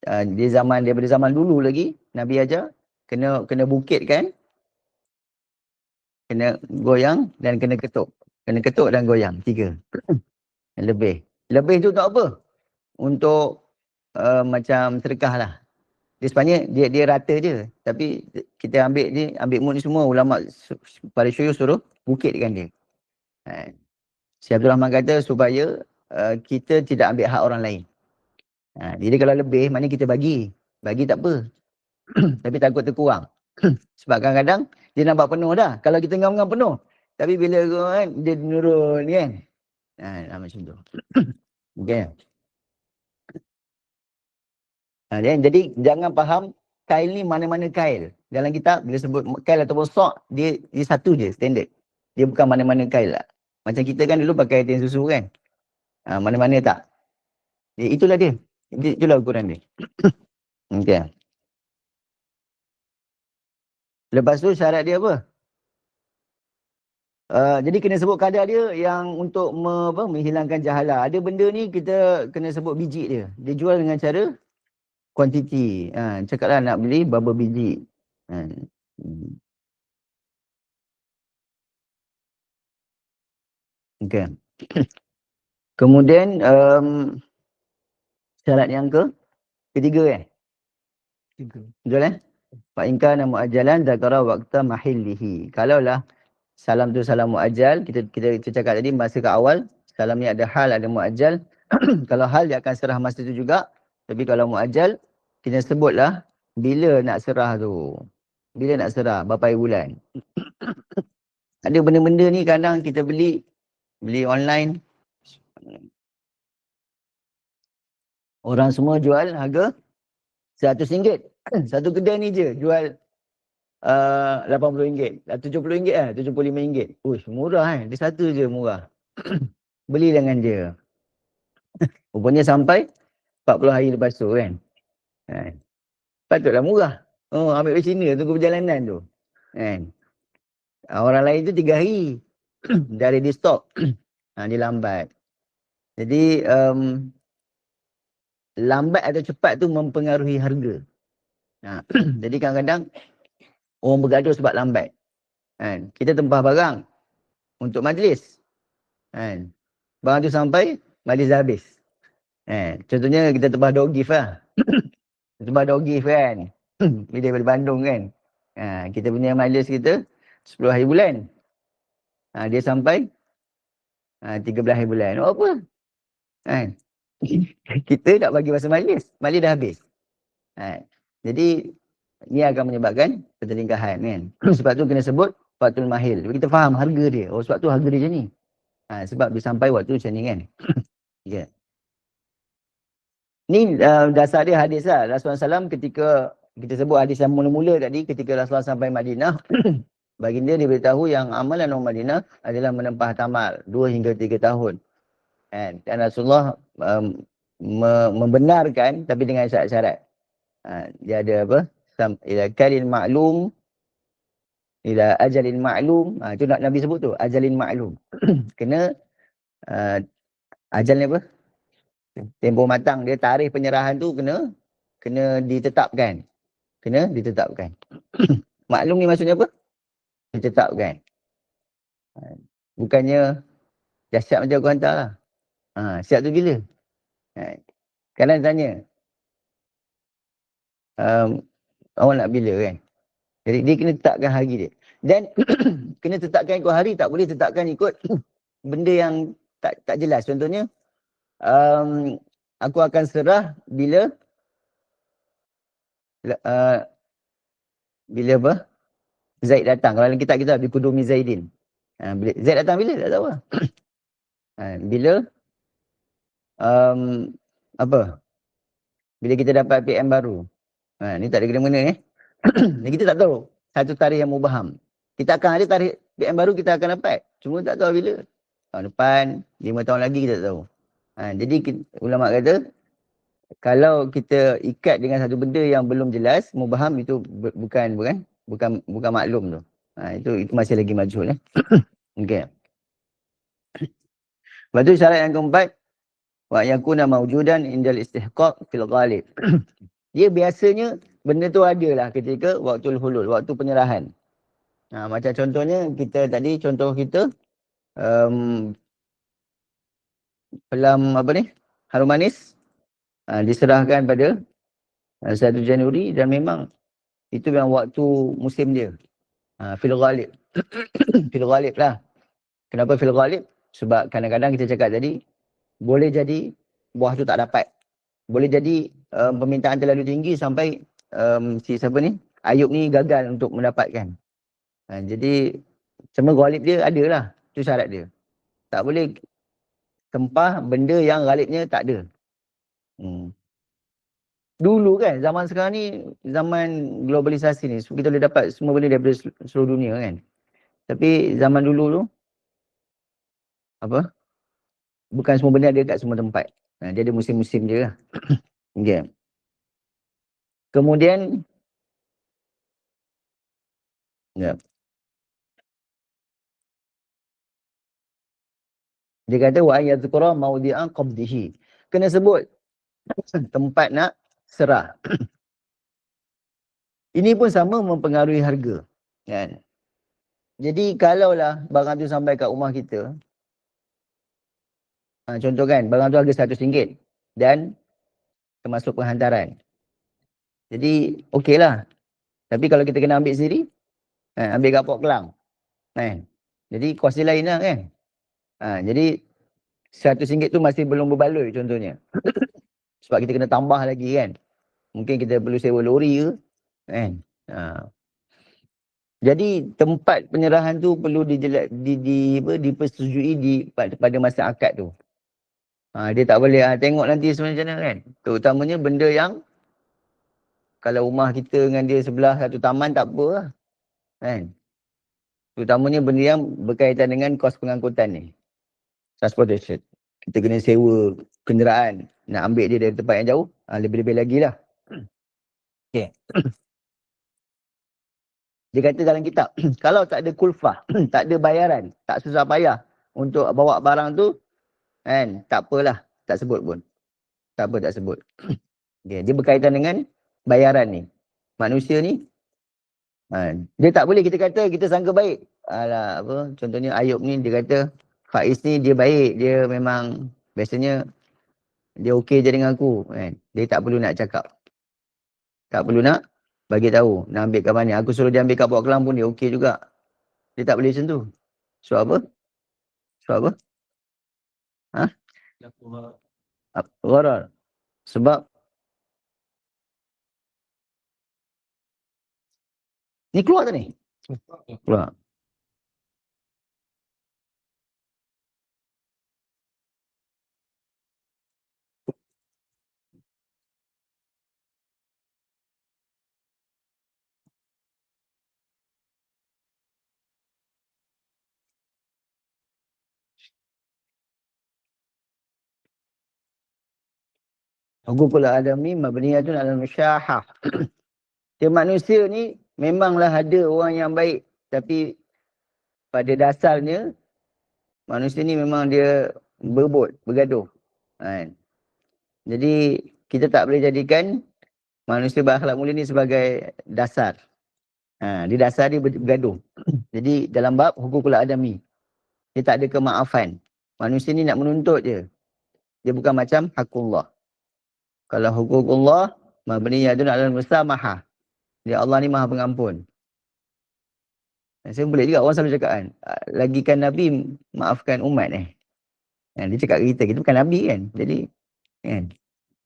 Daripada zaman dulu lagi Nabi ajar kena bukitkan, kena goyang dan kena ketuk. Kena ketuk dan goyang. 3. Lebih tu untuk apa? Untuk macam sedekah lah. Dia sebenarnya dia rata je. Tapi kita ambil mud ni semua, ulama pada syuyuh suruh bukitkan dia. Syekh Abdul Rahman kata supaya kita tidak ambil hak orang lain. Jadi kalau lebih, maknanya kita bagi. Bagi tak apa. Tapi takut terkurang. Sebab kadang-kadang dia nampak penuh dah. Kalau kita ngam-ngam penuh. Tapi bila kan, dia menurun kan. Macam tu. Okay. Jadi jangan faham kail ni mana-mana kail. Dalam kitab bila sebut kail ataupun sok, dia satu je standard. Dia bukan mana-mana kail lah. Macam kita kan dulu pakai tin susu kan. Mana-mana tak. Itulah dia. Itulah ukuran dia. Okay. Lepas tu syarat dia apa? Jadi kena sebut kadar dia yang untuk menghilangkan jahalah. Ada benda ni kita kena sebut biji dia. Dia jual dengan cara kuantiti. Cakaplah nak beli berapa biji. Okay. Kemudian syarat yang ketiga betul fa in kana muajjalan zakara waqta mahillihi. Kalaulah salam tu salam muajjal, kita cakap tadi masa ke awal, salam ni ada hal ada muajjal. Kalau hal dia akan serah masa tu juga. Tapi kalau muajjal, kita sebutlah bila nak serah tu. Bila nak serah, berapa hari bulan. Ada benda-benda ni kadang kita beli online. Orang semua jual harga RM100. Satu kedai ni je jual RM80, RM70 RM75. Uish, murah Dia satu je murah. Beli dengan dia. Rupanya sampai 40 hari lepas tu kan. Patutlah murah. Oh, ambil dari Cina tunggu perjalanan tu. Kan. Orang lain tu 3 hari. Dah ready stock. Dia lambat. Jadi lambat atau cepat tu mempengaruhi harga. Jadi kadang-kadang orang bergaduh sebab lambat. Kita tempah barang untuk majlis. Barang tu sampai, majlis dah habis. Contohnya kita tempah door gift lah. Tempah door gift kan. Bila daripada Bandung kan. Kita punya majlis kita 10 hari bulan. Dia sampai 13 hari bulan. Apa? Kita nak bagi masa majlis. Majlis dah habis. Jadi ni akan menyebabkan pertelingkahan kan. Sebab tu kena sebut Fatul Mahil. Kita faham harga dia. Oh sebab tu harga dia macam ni. Sebab dia sampai waktu macam ni kan. Yeah. Ni dasar dia hadis lah. Rasulullah SAW ketika kita sebut hadis yang mula-mula tadi, ketika Rasulullah sampai Madinah, baginda dia beritahu yang amalan orang Madinah adalah menempah tamal 2 hingga 3 tahun. Dan Rasulullah membenarkan tapi dengan syarat-syarat. Dia ada apa? Ila kalin ma'lum, ila ajalin ma'lum. Itu Nabi sebut tu, ajalin ma'lum. Kena ajal ni apa? Tempoh matang dia, tarikh penyerahan tu kena ditetapkan. Kena ditetapkan. Maklum ni maksudnya apa? Ditetapkan. Bukannya dah siap macam aku hantar lah. Siap tu bila? Kadang tanya, awak nak bila kan? Jadi dia kena tetapkan hari dia. Dan kena tetapkan ikut hari, tak boleh tetapkan ikut benda yang tak jelas. Contohnya, aku akan serah bila bila apa? Zaid datang. Kalau dalam kitab kita bikudumi Zaidin. Zaid datang bila? Tak tahu lah. Bila apa? Bila kita dapat PM baru. Ni tak ada kena-mena ni kita tak tahu. Satu tarikh yang mubaham. Kita akan ada tarikh PM baru kita akan dapat. Cuma tak tahu bila. Tahun depan, 5 tahun lagi kita tak tahu. Jadi ulama kata kalau kita ikat dengan satu benda yang belum jelas, mubaham, itu bukan maklum tu. Itu masih lagi majhul Okey. Lepas tu syarat yang keempat, wa yakuna mawjudan indal istihqaq fil ghalib. Dia biasanya benda tu adalah ketika waktu hulul, waktu penyerahan. Macam contohnya kita tadi, contoh kita pelam apa ni? Harum manis diserahkan pada 1 Januari dan memang itu yang waktu musim dia. Fil ghalib. Fil ghalib lah. Kenapa fil ghalib? Sebab kadang-kadang kita cakap tadi, boleh jadi buah tu tak dapat. Boleh jadi permintaan terlalu tinggi sampai si siapa ni, Ayub ni gagal untuk mendapatkan. Jadi cuma ghalib dia adalah. Itu syarat dia. Tak boleh tempah benda yang ghalibnya tak ada. Dulu kan, zaman sekarang ni, zaman globalisasi ni, kita boleh dapat semua benda daripada seluruh dunia kan. Tapi zaman dulu tu, apa? Bukan semua benda ada kat semua tempat. Dia ada musim-musim je lah. Okay. Kemudian, dia kata, wa yadhkura mawdi'an qabdihi. Kena sebut tempat nak serah. Ini pun sama mempengaruhi harga. Kan? Jadi kalaulah barang tu sampai kat rumah kita, Contoh kan, barang tu harga RM100 dan termasuk penghantaran. Jadi okey lah. Tapi kalau kita kena ambil sendiri, ambil kat Port Klang, kan. Jadi kos dia lain lah kan. Jadi RM100 tu masih belum berbaloi contohnya. Sebab kita kena tambah lagi kan. Mungkin kita perlu sewa lori ke, kan. Jadi tempat penyerahan tu perlu dipersetujui pada masa akad tu. Dia tak boleh tengok nanti sebenarnya macam mana kan. Terutamanya benda yang kalau rumah kita dengan dia sebelah satu taman tak apa lah. Kan. Terutamanya benda yang berkaitan dengan kos pengangkutan ni. Transportation. Kita kena sewa kenderaan. Nak ambil dia dari tempat yang jauh. Lebih-lebih lagi lah. Okay. Dia kata dalam kitab. Kalau tak ada kulfah. Tak ada bayaran. Tak susah payah. Untuk bawa barang tu. Kan. Tak apalah. Tak sebut pun. Tak apa tak sebut. Okay. Dia berkaitan dengan bayaran ni. Manusia ni. Dia tak boleh kita kata kita sangka baik. Alah, apa, contohnya Ayub ni dia kata Faiz ni dia baik, dia memang biasanya dia okey je dengan aku kan. Dia tak perlu nak cakap. Tak perlu nak bagi tahu nak ambil kat mana. Aku suruh dia ambil kat Port Klang pun dia okey juga. Dia tak boleh macam tu. Sebab apa? Sebab apa? Gharar. Sebab ni keluar tak ni? Keluar. Hukukul adami mabniyatun ala musyahah. Dia manusia ni memanglah ada orang yang baik. Tapi pada dasarnya manusia ni memang dia berebut, bergaduh. Kan? Jadi kita tak boleh jadikan manusia berakhlak mulia ni sebagai dasar. Di dasar dia bergaduh. Jadi dalam bab hukukul adami, dia tak ada kemaafan. Manusia ni nak menuntut je. Dia bukan macam hakullah. Kalau hukukullah, mabniyatun alal musamaha. Dia Allah ni maha pengampun. Saya boleh juga orang selalu cakap kan, lagikan Nabi maafkan umat dia cakap kita bukan Nabi kan. Jadi kan,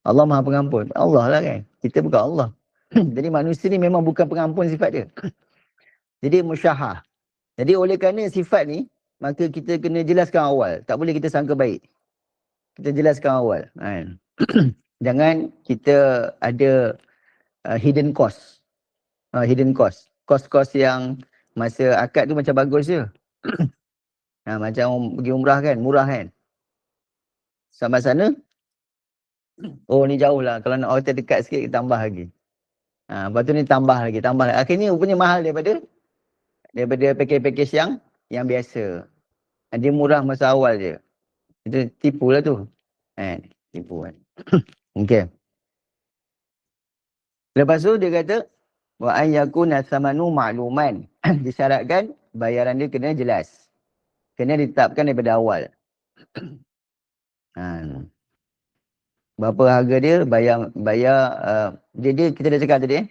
Allah maha pengampun. Allah lah kan. Kita bukan Allah. Jadi manusia ni memang bukan pengampun sifat dia. Jadi musyahah. Jadi oleh kerana sifat ni, maka kita kena jelaskan awal. Tak boleh kita sangka baik. Kita jelaskan awal. Kan. Jangan kita ada hidden cost. Hidden cost. Kos-kos yang masa akad tu macam bagus je. Macam pergi umrah kan, murah kan. Sampai sana, oh ni jauh lah. Kalau nak hotel dekat sikit, kita tambah lagi. Lepas tu ni tambah lagi. Akhirnya rupanya mahal daripada package-package yang biasa. Dia murah masa awal je. Itu tipu lah tu. Tipu kan. Okay. Lepas tu dia kata, wa an yakuna thamanu ma'luman. Disyaratkan bayaran dia kena jelas. Kena ditetapkan daripada awal. Berapa harga dia, bayar dia kita dah cakap tadi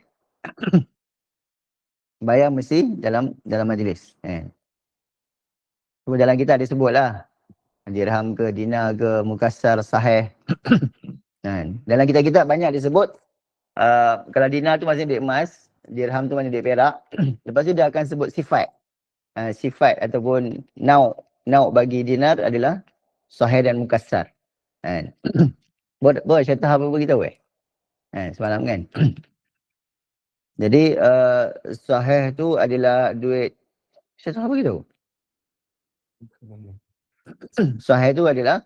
bayar mesti dalam majlis. So, dalam kita ada sebut lah. Dirham ke, dinar ke, mukassar, sahih. Dalam kitab-kitab banyak disebut. Kalau dinar tu masih duit emas, dirham tu masih duit perak. Lepas tu dia akan sebut sifat. Sifat ataupun nauk bagi dinar adalah sahih dan mukassar. Boleh syaitan apa beritahu semalam kan. Jadi sahih tu adalah duit, syaitan apa beritahu? Sahih tu adalah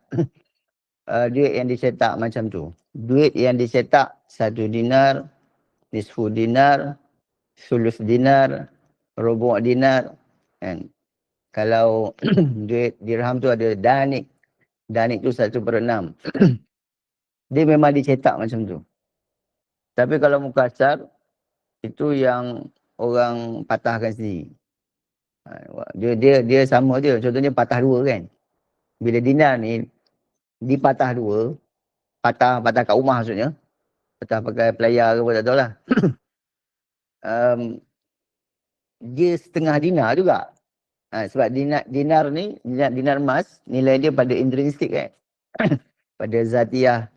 duit yang dicetak macam tu. Duit yang dicetak 1 dinar, nisfu dinar, sulus dinar, rubu' dinar. Kan? Kalau duit dirham tu ada danik. Danik tu 1/6. Dia memang dicetak macam tu. Tapi kalau mukassar, itu yang orang patahkan sendiri. Dia sama je. Contohnya patah 2 kan. Bila dinar ni, dipatah dua, patah kat rumah maksudnya, patah pakai pelayar ke apa tak tahu lah. Dia setengah dinar juga. Sebab dinar ni, dinar emas, nilai dia pada intrinsik kan. Pada zatiah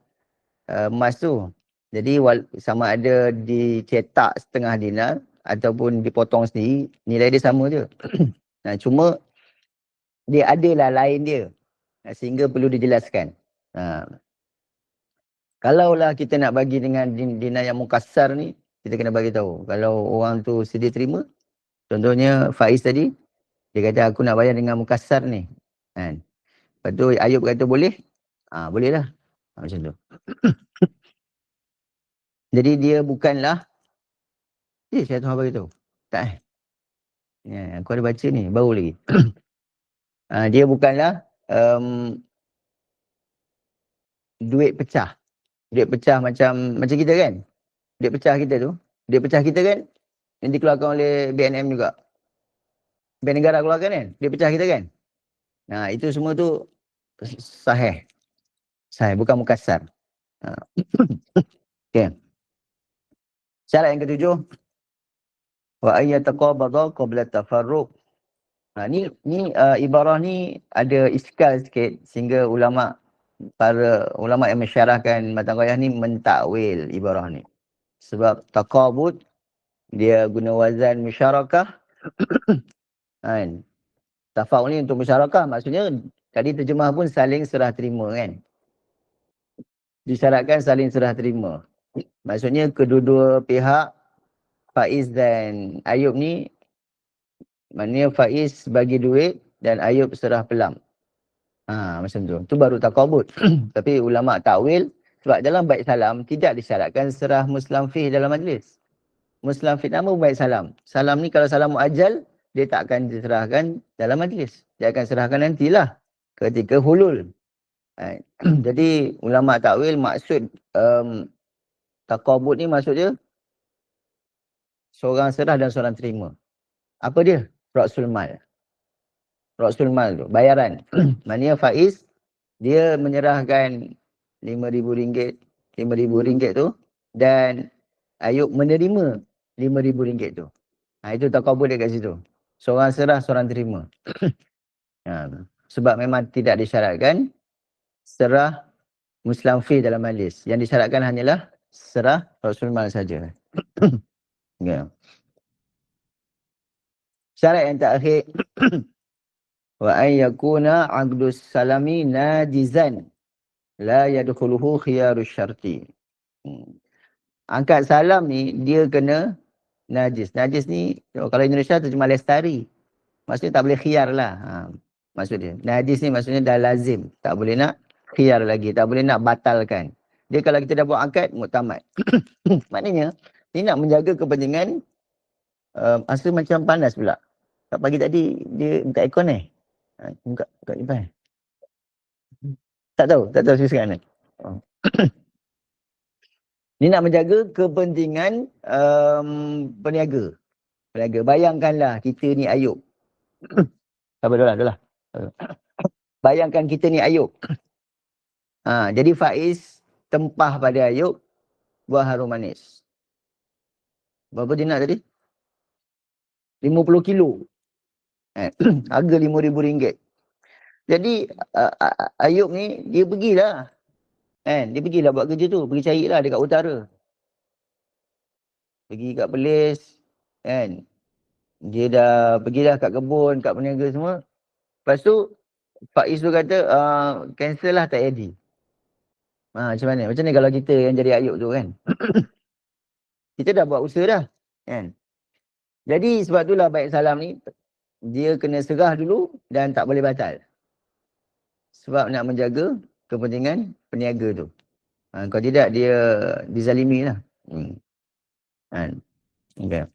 emas tu. Jadi sama ada dicetak setengah dinar ataupun dipotong sendiri, nilai dia sama je. Cuma dia adalah lain dia. Sehingga perlu dijelaskan. Kalaulah kita nak bagi dengan dinar yang mukassar ni, kita kena bagi tahu. Kalau orang tu sedia terima, contohnya Faiz tadi, dia kata aku nak bayar dengan mukassar ni. Kan? Lepas tu Ayub kata boleh? Boleh lah. Macam tu. Jadi dia bukanlah, saya Tuhan bagi tahu. Tak aku ada baca ni, baru lagi. Dia bukanlah duit pecah. Duit pecah macam kita kan. Duit pecah kita tu. Duit pecah kita kan, yang dikeluarkan oleh BNM juga. Bank negara keluarkan kan. Duit pecah kita kan. Itu semua tu sahih. Sahih, bukan mukassar. Okay. Syarat yang ketujuh. Wa ayyataqabada qabla tafarruq. Ni ibarah ni ada iskal sikit sehingga para ulama yang mensyarahkan matan qayyah ni mentakwil ibarah ni. Sebab taqabud dia guna wazan musyarakah. Kan? Tafa'ul ni untuk musyarakah, maksudnya tadi terjemah pun saling serah terima kan. Disyaratkan saling serah terima. Maksudnya kedua-dua pihak, Faiz dan Ayub ni, maknanya Faiz bagi duit dan Ayub serah pelam. Macam tu. Tu baru taqabud. Tapi ulama takwil, sebab dalam bait salam tidak disyaratkan serah muslamfih dalam majlis. Muslamfih nama bait salam. Salam ni kalau salam muajjal, dia tak akan diserahkan dalam majlis. Dia akan serahkan nantilah ketika hulul. Jadi ulama takwil maksud taqabud ni maksud dia seorang serah dan seorang terima. Apa dia? Ra'sul mal. Ra'sul mal tu, bayaran. Maknanya Faiz, dia menyerahkan RM5,000 tu dan Ayub menerima RM5,000 tu. Itu taqabud dia kat situ. Seorang serah, seorang terima. Sebab memang tidak disyaratkan serah muslamfih dalam majlis. Yang disyaratkan hanyalah serah Ra'sul mal saja. Yeah. Syarat yang terakhir. Wa an yakuna 'aqdus salami najizan la yadkhuluhu khiyarus syarti. Angkat salam ni dia kena najis. Najis ni kalau Indonesia terjemah lestari. Maksudnya tak boleh khiyar lah. Maksud dia. Najis ni maksudnya dah lazim. Tak boleh nak khiyar lagi. Tak boleh nak batalkan. Dia kalau kita dah buat angkat, muktamad. Maknanya ni nak menjaga kepentingan asa macam panas pula. Pagi tadi dia minta aircon buka depan. Tak tahu sekarang ni. Ni nak menjaga kepentingan peniaga. Bayangkanlah kita ni Ayub. Sabar dah lah. Bayangkan kita ni Ayub. Jadi Faiz tempah pada Ayub buah harum manis. Berapa dia nak tadi? 50 kilo. Harga RM5,000. Jadi Ayub ni dia pergilah. Dia pergilah buat kerja tu. Pergi carilah dekat utara. Pergi kat Perlis. Dia dah pergilah kat kebun, kat peniaga semua. Lepas tu Faiz tu kata cancel lah, tak jadi. Macam mana? Macam ni kalau kita yang jadi Ayub tu kan. Kita dah buat usaha dah. Jadi sebab itulah bait salam ni dia kena serah dulu dan tak boleh batal. Sebab nak menjaga kepentingan peniaga tu. Kalau tidak dia dizalimi lah. Okay.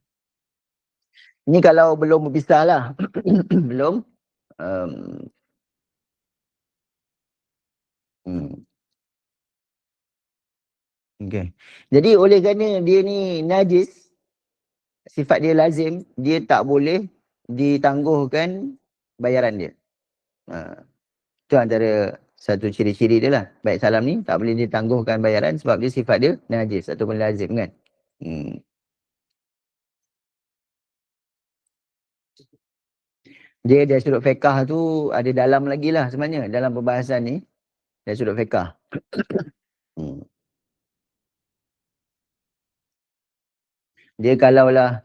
Ini kalau belum berpisah lah. Belum. Okay. Jadi oleh kerana dia ni najis, sifat dia lazim, dia tak boleh ditangguhkan bayaran dia. Itu antara Satu ciri-ciri dia lah. Baik salam ni tak boleh ditangguhkan bayaran sebab dia sifat dia najis ataupun lazim kan. Dia dari sudut fiqah tu ada dalam lagi lah sebenarnya dalam perbahasan ni. Dari sudut fiqah. Dia kalaulah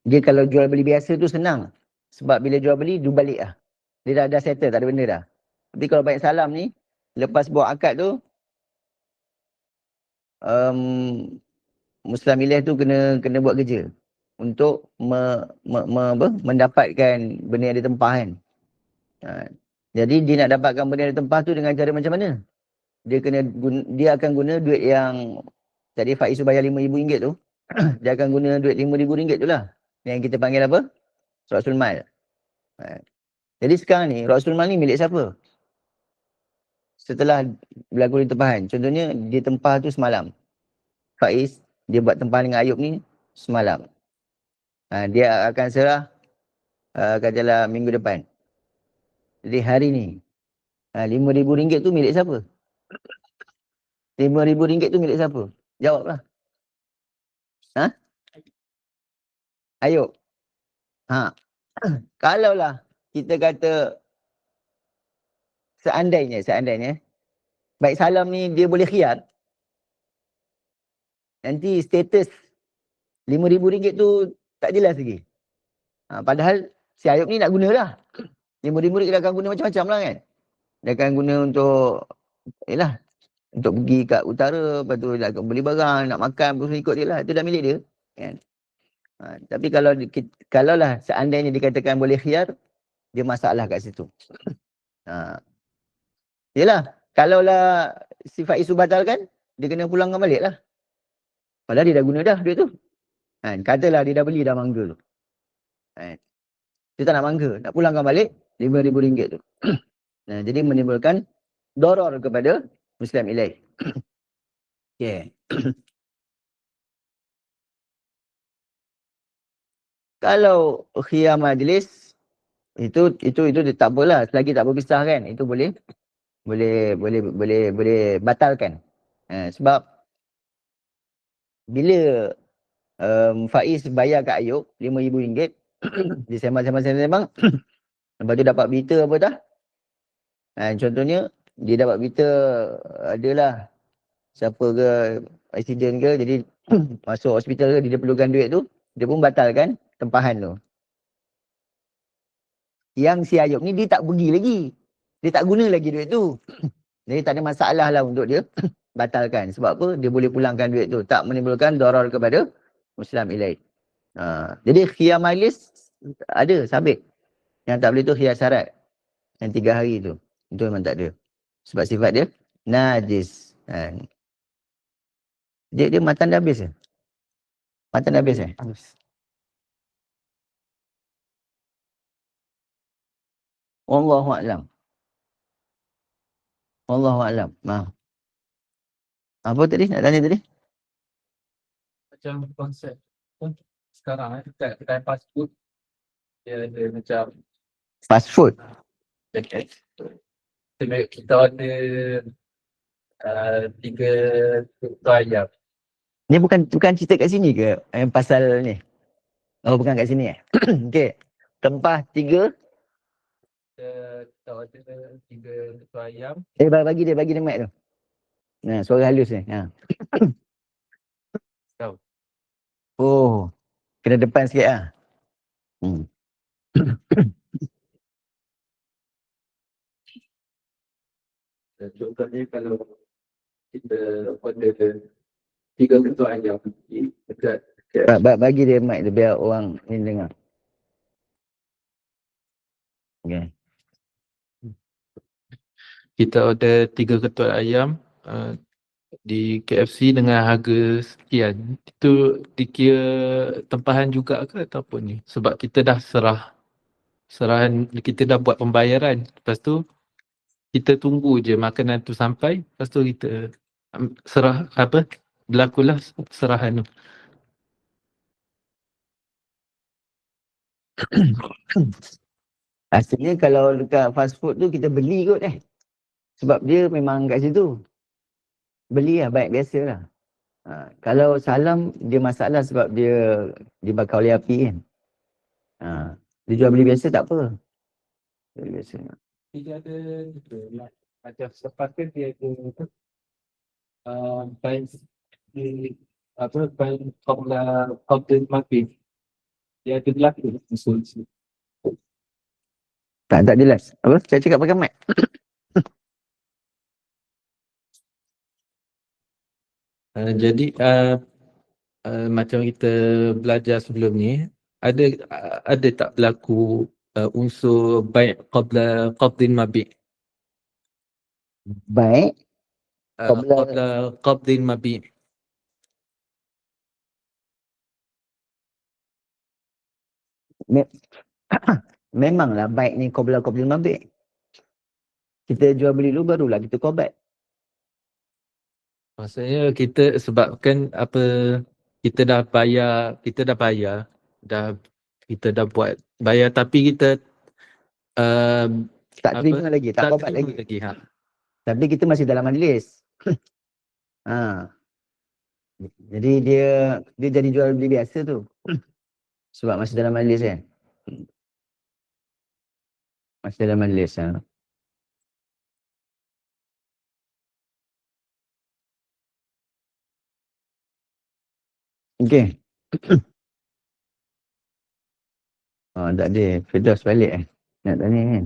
dia kalau jual beli biasa tu senang. Sebab bila jual beli, dia balik lah. Dia dah settle, tak ada benda dah. Tapi kalau baik salam ni, lepas buat akad tu, Muslim Ilaih tu kena buat kerja. Untuk mendapatkan benda yang ditempah kan. Jadi dia nak dapatkan benda yang ditempah tu dengan cara macam mana? Dia akan guna duit yang tadi Faiz bayar RM5,000 tu. Dia akan guna duit RM5,000 tu lah. Yang kita panggil apa? Rasul Mal. Jadi sekarang ni, Rasul Mal ni milik siapa? Setelah berlaku ditempahan. Contohnya, dia tempah tu semalam. Faiz, dia buat tempahan dengan Ayub ni semalam. Dia akan serah katalah minggu depan. Jadi hari ni, RM5,000 tu milik siapa? RM5,000 tu milik siapa? Jawablah. Ayub. Kalaulah kita kata seandainya baik salam ni dia boleh khiyar, nanti status RM5,000 tu tak jelas lagi. Padahal si Ayub ni nak guna lah. RM5,000 dia akan guna macam-macam lah kan. Dia akan guna untuk untuk pergi kat utara, lepas tu nak beli barang, nak makan, terus ikut dia lah. Itu dah milik dia kan. Tapi kalau lah seandainya dikatakan boleh khiyar, dia masalah kat situ. Yelah, kalaulah sifat isu batalkan, dia kena pulangkan balik lah. Padahal dia dah guna dah duit tu. Katalah dia dah beli dah mangga tu. Dia tak nak mangga, nak pulangkan balik RM5,000 tu. Jadi menimbulkan doror kepada Muslim Ilaih. Okay. Kalau khiyar majlis, itu tak apalah, selagi tak berpisah kan, itu boleh batalkan. Sebab bila Faiz bayar kat Ayub RM5,000, dia sembang, lepas tu dapat berita apa dah? Contohnya, dia dapat berita adalah siapa ke accident ke, jadi masuk hospital ke, dia perlukan duit tu, dia pun batalkan tempahan tu. Yang si Ayub ni dia tak pergi lagi, dia tak guna lagi duit tu. Jadi tak ada masalah lah untuk dia batalkan. Sebab apa? Dia boleh pulangkan duit tu, tak menimbulkan darar kepada Muslim Ilaih. Jadi khiyar majlis ada sabit. Yang tak boleh tu khiyar syarat, yang 3 hari tu, itu memang tak ada. Sebab sifat dia najis. Dia matan dah habis ke? Matan dah habis Habis. Wallahu a'lam. Wallahu a'lam. Apa tadi? Nak tanya tadi? Macam konsep sekarang dekat kedai fast food, dia ada macam Fast food. Kita order 3 tutu ayam. Ni bukan cerita kat sini ke? Yang pasal ni? Oh, bukan kat sini Okay. Tempah 3. Kita order 3 tutu ayam. Bagi dia mic tu. Suara halus ni. Tahu. Oh. Kena depan sikit lah. Contohnya kalau kita order 3 tutu ayam dekat Bagi dia mic tu biar orang ni dengar. Okay. kita order 3 ketul ayam di KFC dengan harga sekian, itu dikira tempahan juga ke ataupun ni? Sebab kita dah serahan, kita dah buat pembayaran, lepas tu kita tunggu je makanan tu sampai, lepas tu kita berlakulah serahan tu. Asalnya kalau dekat fast food tu kita beli kot sebab dia memang kat situ. Beli lah, baik biasa lah. Kalau salam dia masalah sebab dia dibakar oleh api kan. Dia jual beli biasa tak apa. Beli biasa. Dia ada macam selepas kan dia ada bain bain Qabla Maghrib. Dia ada berlaku usul. Tak jelas. Apa? Saya cakap pakai mic. Jadi macam kita belajar sebelum ni, ada tak berlaku unsur baik qabdin mabik? Baik. Qabdin mabik. Memanglah baik ni qabla mabik. Kita jual beli dulu barulah kita qobat. Maksudnya kita sebabkan apa, kita dah bayar, kita dah buat bayar tapi kita tak terima lagi, tak qobat lagi. Tapi kita masih dalam majlis. Jadi dia jadi jual beli biasa tu. Sebab masih dalam majlis kan. Masih dalam majlis. Okey. Tak ada. Firdaus balik nak tanya kan.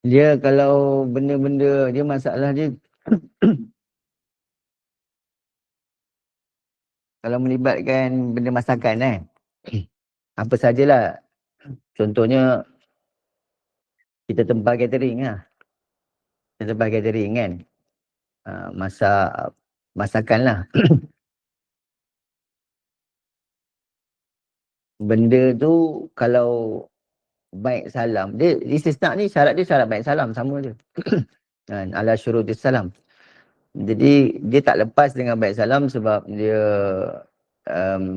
Dia kalau benda-benda dia masalah dia kalau melibatkan benda masakan apa sajalah. Contohnya kita tempah catering lah. Kita tempah catering kan. Masakan lah. Benda tu kalau baik salam, dia istisna ni syarat dia syarat baik salam sama je. Ala syurutis salam. Jadi dia tak lepas dengan baik salam sebab dia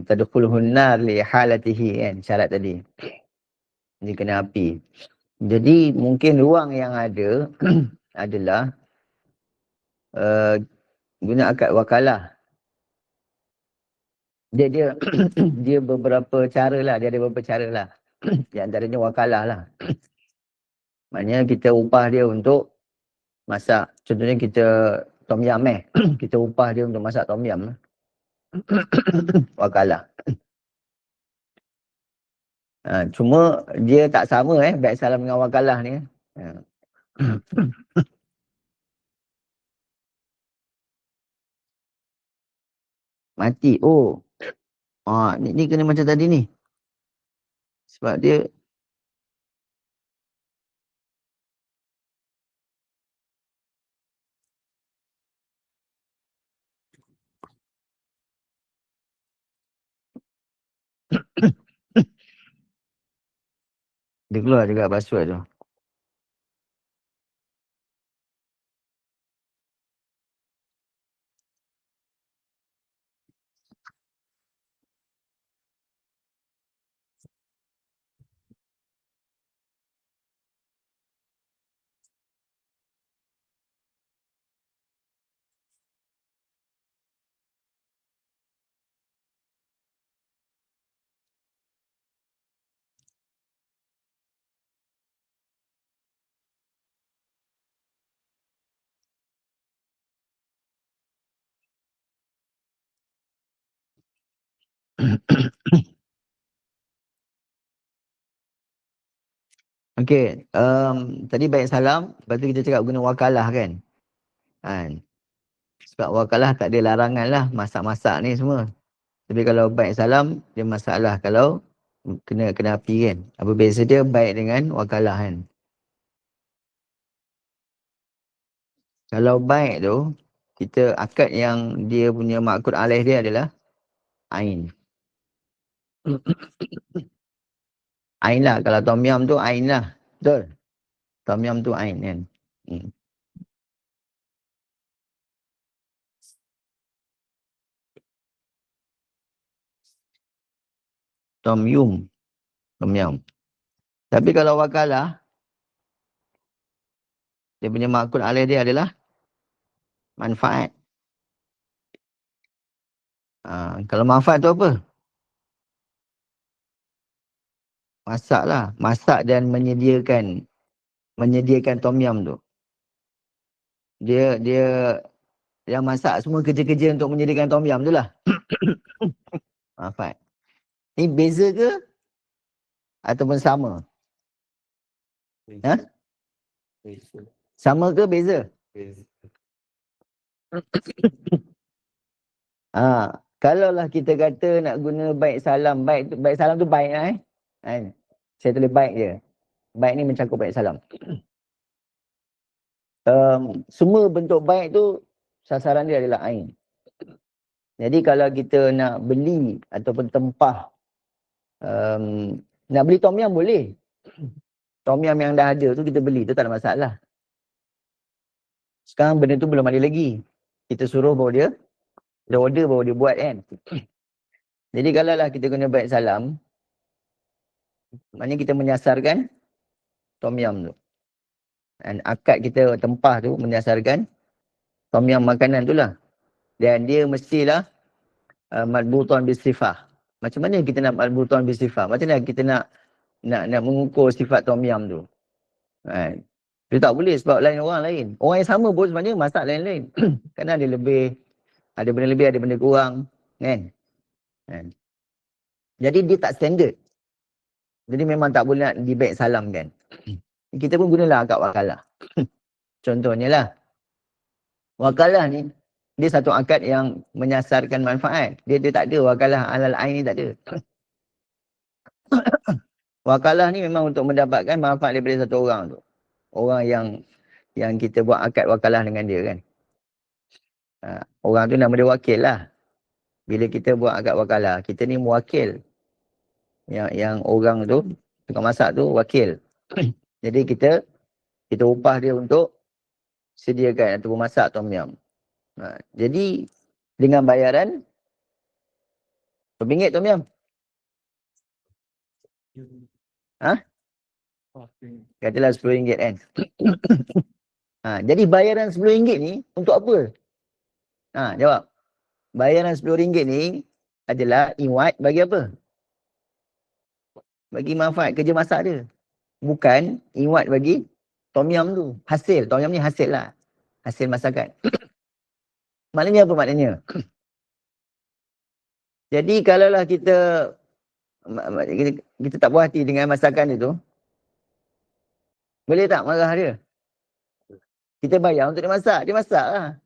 tadkhuluhun nar li halatihi kan, syarat tadi. Dia kena api. Jadi mungkin ruang yang ada adalah guna akad wakalah. Dia dia beberapa cara lah, dia ada beberapa cara lah. Di antaranya wakalah lah. Maknanya kita upah dia untuk masak. Contohnya kita tom yam kita upah dia untuk masak tom yam. Wakalah. Cuma dia tak sama baik salam dengan wakalah ni. Mati. Ni kena macam tadi ni. Sebab dia dia keluar juga password tu. Okey, tadi baik salam, lepas tu kita cakap guna wakalah kan. Sebab wakalah tak ada larangan lah masak-masak ni semua. Tapi kalau baik salam, dia masalah kalau kena api kan. Apa beza dia baik dengan wakalah kan. Kalau baik tu, kita akad yang dia punya ma'kud alaih dia adalah ain. Ain lah. Kalau tom yum tu ain lah. Betul? Tom yum tu ain kan. Tom yum. Tom yum. Tapi kalau wakalah, dia punya ma'kud alaih dia adalah manfaat. Kalau manfaat tu apa? Masak lah. Masak dan menyediakan tom yum tu. Dia yang masak semua kerja-kerja untuk menyediakan tom yum tu lah. Manfaat. Ni beza ke? Ataupun sama? Ha? Sama ke beza? Kalaulah kita kata nak guna baik salam. Baik salam tu baik lah Kan? Saya tulis baik je. Baik ni mencakup baik salam. Semua bentuk baik tu sasaran dia adalah ain. Jadi kalau kita nak beli ataupun tempah, nak beli tom yum boleh. Tom yum yang dah ada tu kita beli tu tak ada masalah. Sekarang benda tu belum ada lagi. Kita suruh baru dia order baru dia buat kan. Jadi kalau lah kita guna baik salam, maknanya kita menyasarkan tom yum tu. Dan akad kita tempah tu menyasarkan tom yum makanan tu lah. Dan dia mestilah madbutan bisifah. Macam mana kita nak madbutan bisifah? Macam mana kita nak mengukur sifat tom yum tu? Kan? Dia tak boleh sebab lain orang lain. Orang yang sama pun sebenarnya masak lain-lain. Kerana ada lebih, ada benda lebih, ada benda kurang. Kan? Jadi dia tak standard. Jadi memang tak boleh nak di-back salam kan. Kita pun gunalah akad wakalah. Contohnya lah. Wakalah ni, dia satu akad yang menyasarkan manfaat. Dia tak ada wakalah alal ain ni tak ada. Wakalah ni memang untuk mendapatkan manfaat daripada satu orang tu. Orang yang kita buat akad wakalah dengan dia kan. Orang tu nama dia wakil lah. Bila kita buat akad wakalah, kita ni mewakil. Yang orang tu, tukang masak tu wakil. Jadi kita upah dia untuk sediakan ataupun masak tom yum. Jadi dengan bayaran RM1 tom yum. Katalah RM10 kan. Jadi bayaran RM10 ni untuk apa? Jawab. Bayaran RM10 ni adalah iwat bagi apa? Bagi manfaat kerja masak dia. Bukan iwat bagi tom yum tu. Hasil. Tom yum ni hasil lah. Hasil masakan. Maknanya apa maknanya? Jadi kalaulah kita tak puas hati dengan masakan itu, boleh tak marah dia? Kita bayar untuk dia masak. Dia masak lah.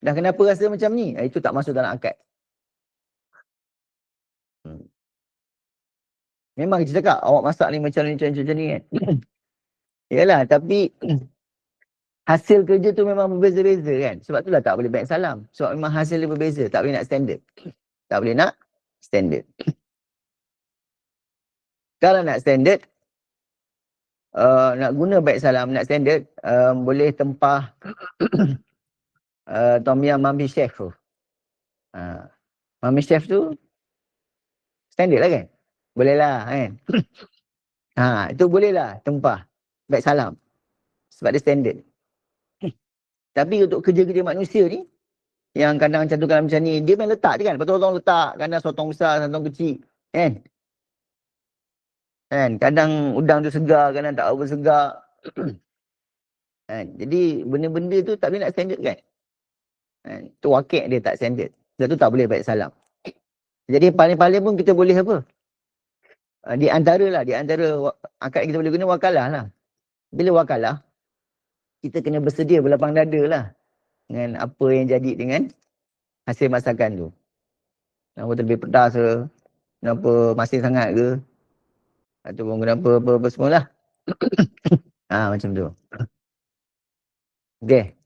Dah kenapa rasa macam ni? Itu tak masuk dalam akad. Memang kita cakap awak masak ni macam ni kan. Yalah, tapi hasil kerja tu memang berbeza-beza kan. Sebab itulah tak boleh baik salam. Sebab memang hasil dia berbeza. Tak boleh nak standard. Tak boleh nak standard. Kalau nak standard, nak guna baik salam, nak standard, boleh tempah tom yum Mami Chef tu. Mami Chef tu standard lah kan? Boleh lah kan? Itu boleh lah tempah baik salam. Sebab dia standard. Tapi untuk kerja-kerja manusia ni, yang kadang cantumkan macam ni, dia main letak je kan? Betul-betul letak, kadang sotong besar, sotong kecil. Kan? Kadang udang tu segar, kadang tak apa segar. Jadi benda-benda tu tak boleh nak standard kan? Tu wakil dia tak standard. Sebab tu tak boleh baik salam. Jadi paling-paling pun kita boleh apa? Di antara akad kita boleh guna wakalah lah. Bila wakalah, kita kena bersedia berlapang dada lah dengan apa yang jadi dengan hasil masakan tu. Kenapa terlebih pedas ke, kenapa masin sangat ke, ataupun kenapa apa semualah. Macam tu. Okay.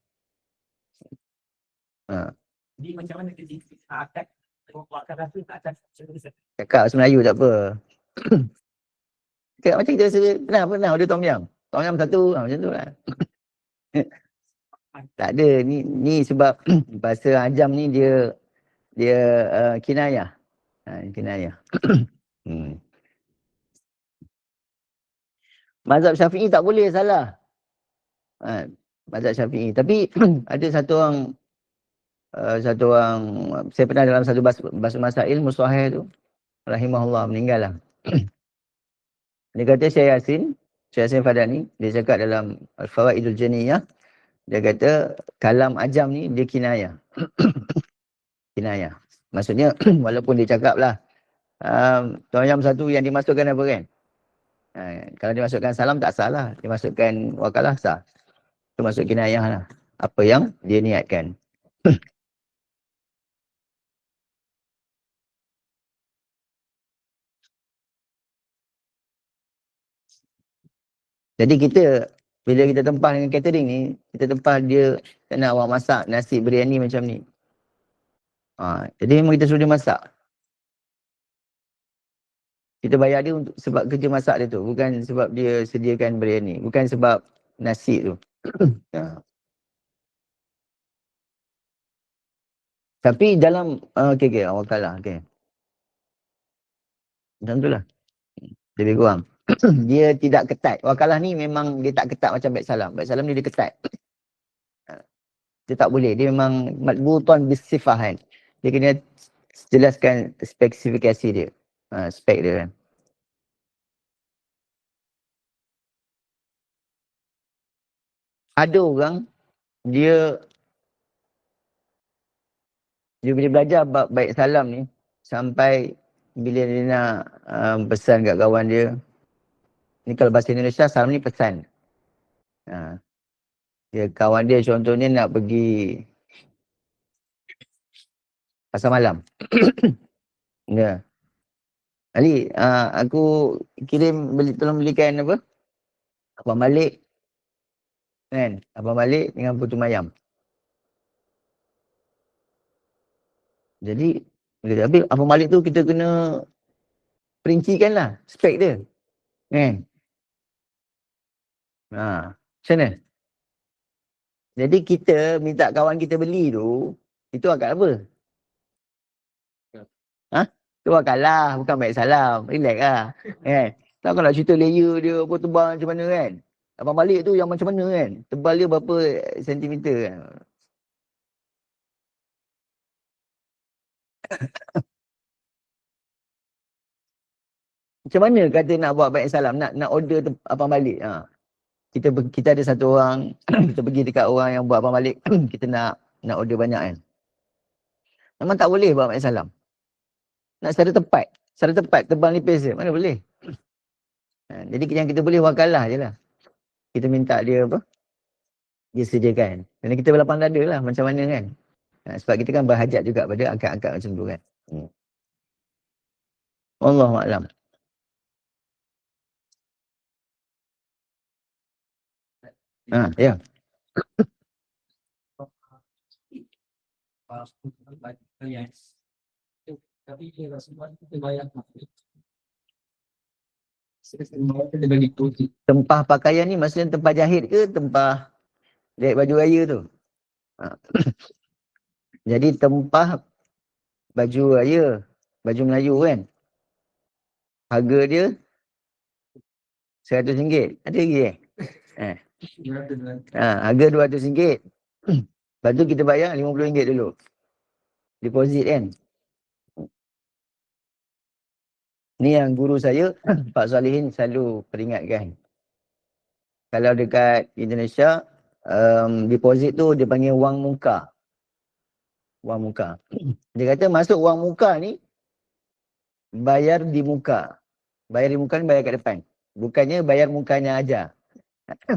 Ha. Jadi macam mana kita akan membuatkan rasa tak akan Cakap bahasa Melayu tak apa. Cakap macam kita pernah order tom yum. Tom yum satu, macam tu lah. Tak ada, ni sebab bahasa Ajam ni dia kinayah. Kinayah. Mazhab Syafi'i tak boleh salah. Mazhab Syafi'i. Tapi ada satu orang saya pernah dalam satu bahasa masail Musahih tu, rahimahullah, meninggal lah. Dia kata Syekh Yasin Fadani, dia cakap dalam Al-Fawaidul Janiyah, dia kata kalam Ajam ni dia kinayah. Kinayah. Maksudnya walaupun dia cakap lah tom yum satu yang dimasukkan apa kan? Kalau dimasukkan salam tak salah, dimasukkan wakalah sah. Itu masuk kinayah lah. Apa yang dia niatkan. Jadi kita, bila kita tempah dengan catering ni, kita tempah dia tak nak awak masak nasi biryani macam ni. Jadi memang kita suruh dia masak. Kita bayar dia untuk sebab kerja masak dia tu. Bukan sebab dia sediakan biryani. Bukan sebab nasi tu. Tapi dalam, okey, awak kalah. Okay. Macam tu lah. Lebih kurang. Dia tidak ketat. Wakalah ni memang dia tak ketat macam baik salam. Baik salam ni dia ketat. Dia tak boleh. Dia memang matbutan bisifah kan. Dia kena jelaskan spesifikasi dia. Spek dia kan. Ada orang dia boleh belajar bab baik salam ni sampai bila dia nak pesan kat kawan dia. Ni kalau bahasa Indonesia, salam ni pesan. Dia kawan dia contohnya nak pergi pasar malam. Ya. Ali, aku tolong belikan apa? Abang Malik. Kan? Abang Malik dengan putu mayam. Jadi, tapi Abang Malik tu kita kena perincikan lah spek dia. Kan? Macam mana? Jadi kita minta kawan kita beli tu, itu akad apa? Tu akad lah, bukan baik salam. Relax lah. Kan? Tak nak cerita layer dia apa tebal macam mana kan? Abang Malik tu yang macam mana kan? Tebal dia berapa sentimeter kan? Macam mana kata nak buat baik salam? Nak order Abang Malik. Kita ada satu orang, kita pergi dekat orang yang buat Abang Malik, kita nak order banyak kan. Memang tak boleh buat baik salam. Nak secara tepat, tebal nipis je. Mana boleh? Jadi yang kita boleh wakalah je lah. Kita minta dia apa? Dia sediakan. Dan kita berlapang dada lah macam mana kan. Sebab kita kan berhajat juga pada akad-akad macam tu kan. Allahuakbar. Ya. Tapi dia semua kita bayar. Tempah pakaian ni maksudnya tempah jahit ke tempah jahit baju raya tu? Jadi tempah baju raya, baju Melayu kan, harga dia RM100. Ada lagi harga RM200. Lepas tu kita bayar RM50 dulu. Deposit kan. Ni yang guru saya, Pak Salihin selalu peringatkan. Kalau dekat Indonesia, deposit tu dia panggil wang muka. Wang muka. Dia kata masuk wang muka ni, bayar di muka. Bayar di muka ni bayar kat depan. Bukannya bayar mukanya aja.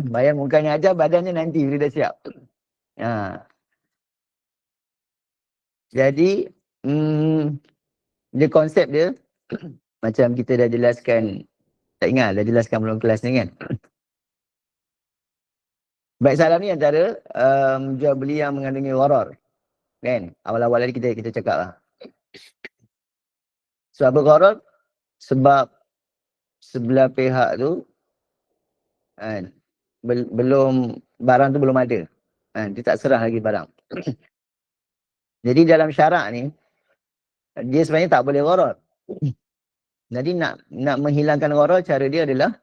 Bayar mukanya aja, badannya nanti bila dah siap. Jadi, dia konsep dia, macam kita dah jelaskan, tak ingat dah jelaskan belum kelas ni kan. Baik salam ni antara jual beli yang mengandungi gharar. Kan? Awal-awal tadi kita cakap lah. Sebab apa gharar? Sebab sebelah pihak tu kan, belum, barang tu belum ada. Kan? Dia tak serah lagi barang. Jadi dalam syarak ni, dia sebenarnya tak boleh gharar. Jadi nak menghilangkan gharar, cara dia adalah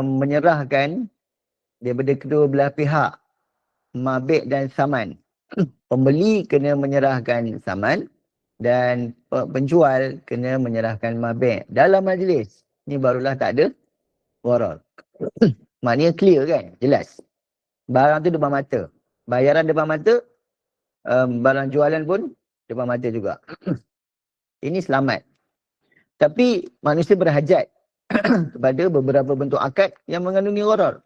menyerahkan daripada kedua belah pihak, mabik dan saman. Pembeli kena menyerahkan saman dan penjual kena menyerahkan mabik dalam majlis. Ni barulah tak ada gharar. Maknanya clear kan? Jelas. Barang tu depan mata. Bayaran depan mata, barang jualan pun depan mata juga. Ini selamat. Tapi manusia berhajat kepada beberapa bentuk akad yang mengandungi gharar.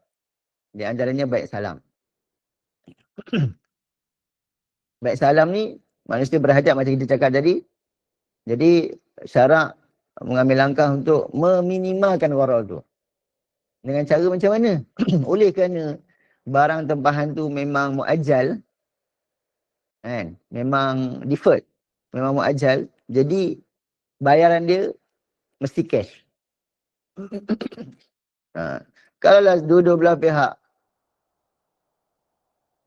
Di antaranya baik salam. Baik salam ni manusia berhajat macam kita cakap tadi. Jadi syarak mengambil langkah untuk meminimalkan gharar tu. Dengan cara macam mana? Oleh kerana barang tempahan tu memang muajjal, kan? Memang deferred, memang muajjal. Jadi bayaran dia mesti cash. Kalaulah dua-dua belah pihak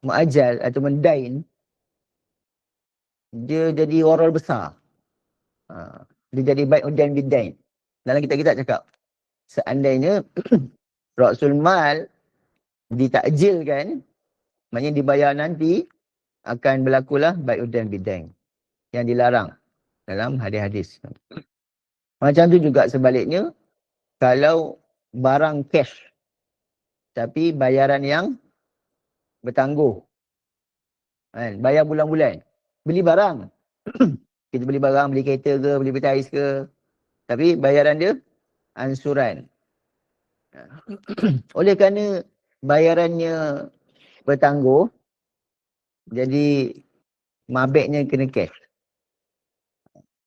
muajjal atau mendain, dia jadi gharar besar. Dia jadi baik dan bidain. Dalam kitab-kitab cakap, seandainya Ra'sul Mal ditakjilkan, maknanya dibayar nanti, akan berlakulah baik dan bidain yang dilarang dalam hadis-hadis. Macam tu juga sebaliknya, kalau barang cash tapi bayaran yang bertangguh, kan? Bayar bulan-bulan. Beli barang. Kita beli barang, beli kereta ke, beli peti ais ke, tapi bayaran dia ansuran. Oleh kerana bayarannya bertangguh, jadi mabeknya kena cash.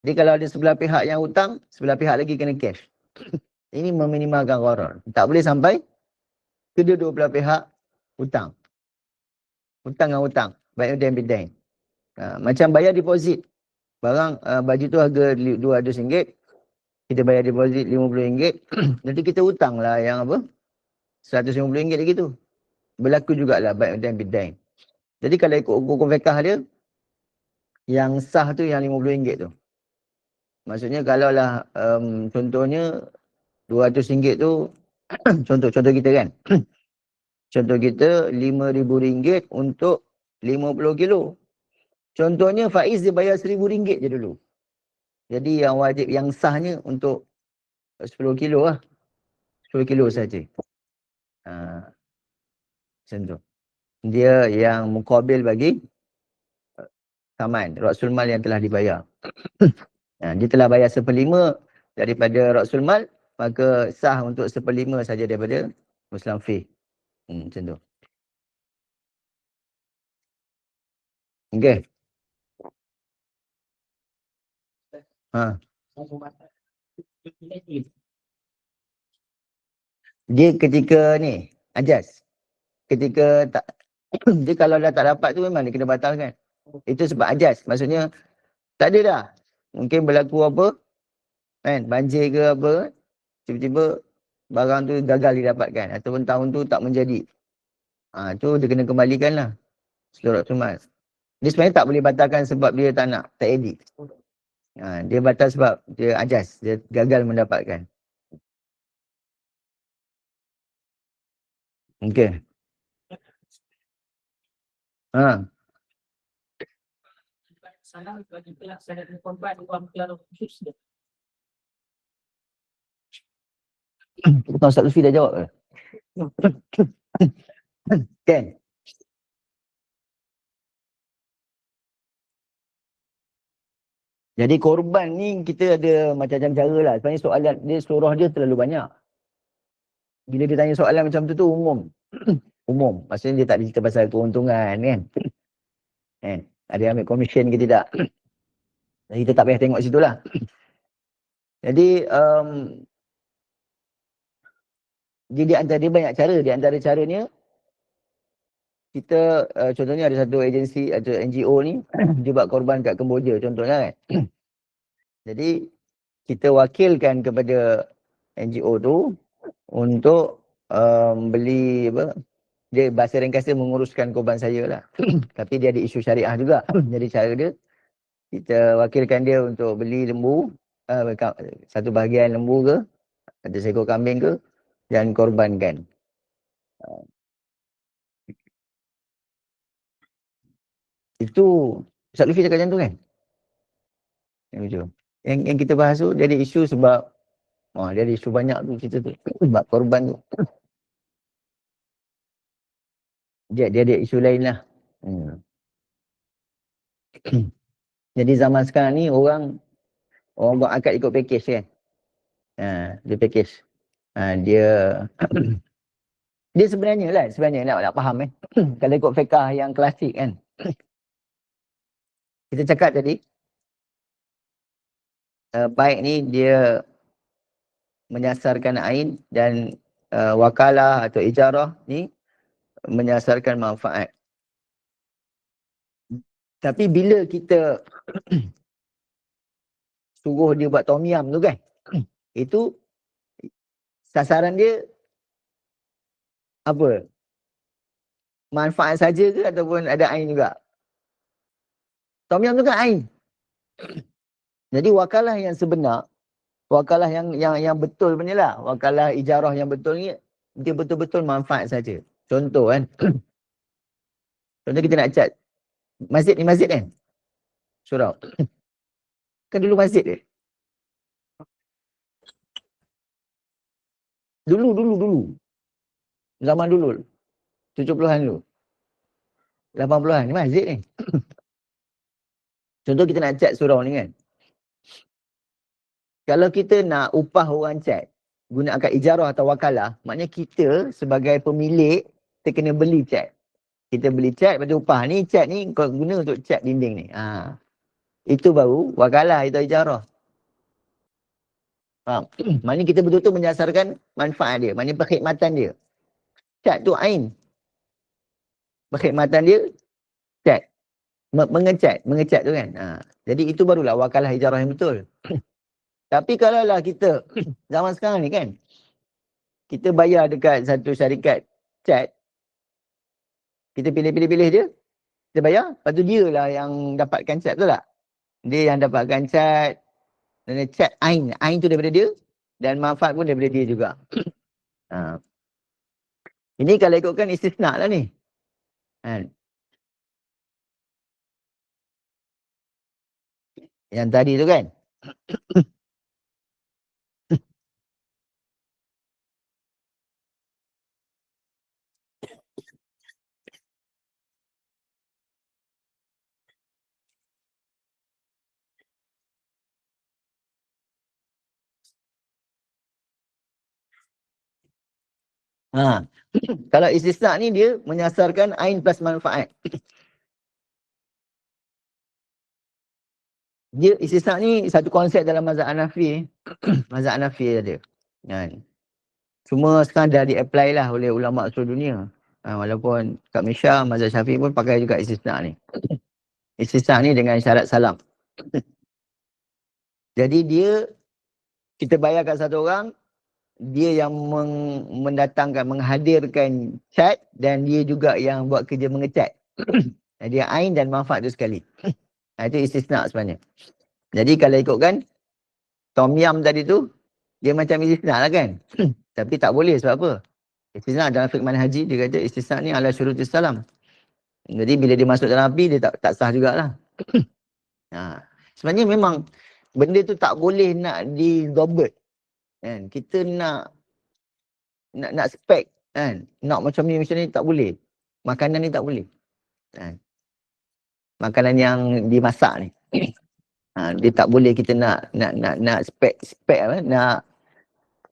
Jadi kalau ada sebelah pihak yang hutang, sebelah pihak lagi kena cash. Ini meminimalkan gharar. Tak boleh sampai kedua-dua belah pihak hutang. Hutang dengan hutang. Baik dan bidain. Macam bayar deposit. Barang baju tu harga RM200. Kita bayar deposit RM50. Nanti kita hutang lah yang apa? RM150 lagi tu. Berlaku jugalah baik dan bidain. Jadi kalau ikut hukum fiqh dia, yang sah tu yang RM50 tu. Maksudnya kalaulah contohnya RM200 tu, contoh kita kan. Contoh kita RM5,000 untuk 50 kilo. Contohnya Faiz dia bayar RM1,000 je dulu. Jadi yang wajib, yang sahnya untuk 10 kilo lah. 10 kilo saja. Macam tu. Dia yang muqabil bagi saman, Ra'sul Mal yang telah dibayar. Dia telah bayar 1/5 daripada Ra'sul Mal, maka sah untuk 1/5 saja daripada Muslim Fiqh. Macam tu. Okay. Dia ketika ni, ajas. Ketika tak, dia kalau dah tak dapat tu memang dia kena batalkan. Itu sebab ajas. Maksudnya, tak ada dah. Mungkin berlaku apa, kan, banjir ke apa, tiba-tiba barang tu gagal didapatkan. Ataupun tahun tu tak menjadi. Tu dia kena kembalikan lah. Seluruh Tumas. Dia sebenarnya tak boleh batalkan sebab dia tak nak, tak edit. Dia batal sebab dia ajas. Dia gagal mendapatkan. Okay. Salam bagi pelaksanaan korban wang kelana khusus dia. Tuan Ustaz Lutfi dah jawab ke? Kan? Jadi korban ni kita ada macam-macam cara lah. Sebenarnya soalan dia, surah dia terlalu banyak. Bila dia tanya soalan macam tu umum. Umum. Maksudnya dia tak cerita pasal keuntungan kan. Ada ambil komisen ke tidak. Jadi kita tak payah tengok situ lah. Jadi dia di antara dia banyak cara. Di antara caranya kita contohnya ada satu agensi atau NGO ni dia buat korban kat Kemboja contohnya kan. Jadi kita wakilkan kepada NGO tu untuk beli apa, dia bahasa ringkas dia menguruskan korban saya lah. Tapi dia ada isu syariah juga. Jadi cara dia, kita wakilkan dia untuk beli lembu, satu bahagian lembu ke, atau seekor kambing ke, dan korbankan. Itu Ustaz Lufi cakap macam tu kan? Yang kita bahas tu, dia ada isu sebab dia ada isu banyak tu cerita tu. Sebab korban tu. Dia ada isu lain lah. Jadi zaman sekarang ni orang buat akad ikut package kan. Dia package. Dia dia sebenarnya nak faham kalau ikut fiqah yang klasik kan. Kita cakap tadi baik ni dia menyasarkan ain dan wakalah atau ijarah ni menyasarkan manfaat. Tapi bila kita suruh dia buat tom yum tu kan, itu sasaran dia apa? Manfaat saja ke ataupun ada ain juga? Tom yum tu kan ain. Jadi wakalah yang sebenar, wakalah yang betul punya lah, wakalah ijarah yang betul ni, dia betul-betul manfaat saja. Contoh kan, contoh kita nak cat masjid ni, masjid kan? Surau. Kan dulu masjid dia. Dulu. Zaman dulu. 70-an dulu. 80-an ni masjid ni. Contoh kita nak cat surau ni kan. Kalau kita nak upah orang cat, guna akad ijarah atau wakalah, maknanya kita sebagai pemilik, kita kena beli cat. Kita beli cat, lepas tu upah ni, cat ni kau guna untuk cat dinding ni. Itu baru wakalah atau ijarah. Faham? Maknanya kita betul-betul menyasarkan manfaat dia. Maknanya perkhidmatan dia. Cat tu ain. Perkhidmatan dia, cat. Mengecat tu kan. Jadi itu barulah wakalah ijarah yang betul. Tapi kalaulah kita, zaman sekarang ni kan, kita bayar dekat satu syarikat cat, kita pilih je, kita bayar, lepas tu dia lah yang dapatkan cat, betul tak? Dia yang dapatkan cat, dan cat ain tu daripada dia, dan manfaat pun daripada dia juga. Ini kalau ikutkan istisna lah ni. Yang tadi tu kan. Kalau istisna ni dia menyasarkan ain plus manfaat. Dia istisna ni satu konsep dalam mazhab Hanafi. Mazhab Hanafi ada. Cuma sekarang dah di-apply lah oleh ulama seluruh dunia. Walaupun kat Malaysia, mazhab Syafi'i pun pakai juga istisna ni. Istisna ni dengan syarat salam. Jadi dia, kita bayarkan satu orang, dia yang mendatangkan, menghadirkan cat, dan dia juga yang buat kerja mengecat. Dia ain dan manfaat tu sekali. Itu istisna sebenarnya. Jadi kalau ikutkan tom yum tadi tu, dia macam istisna lah kan. Tapi tak boleh sebab apa? Istisna dalam fiqh manhaji dia kata istisna ni ala syurutis salam. Jadi bila dia masuk dalam api dia tak sah jugalah. Sebenarnya memang benda tu tak boleh nak didobet. Kan? Kita nak spek kan. Nak macam ni tak boleh. Makanan ni tak boleh. Makanan yang dimasak ni. Dia tak boleh kita nak spek apa,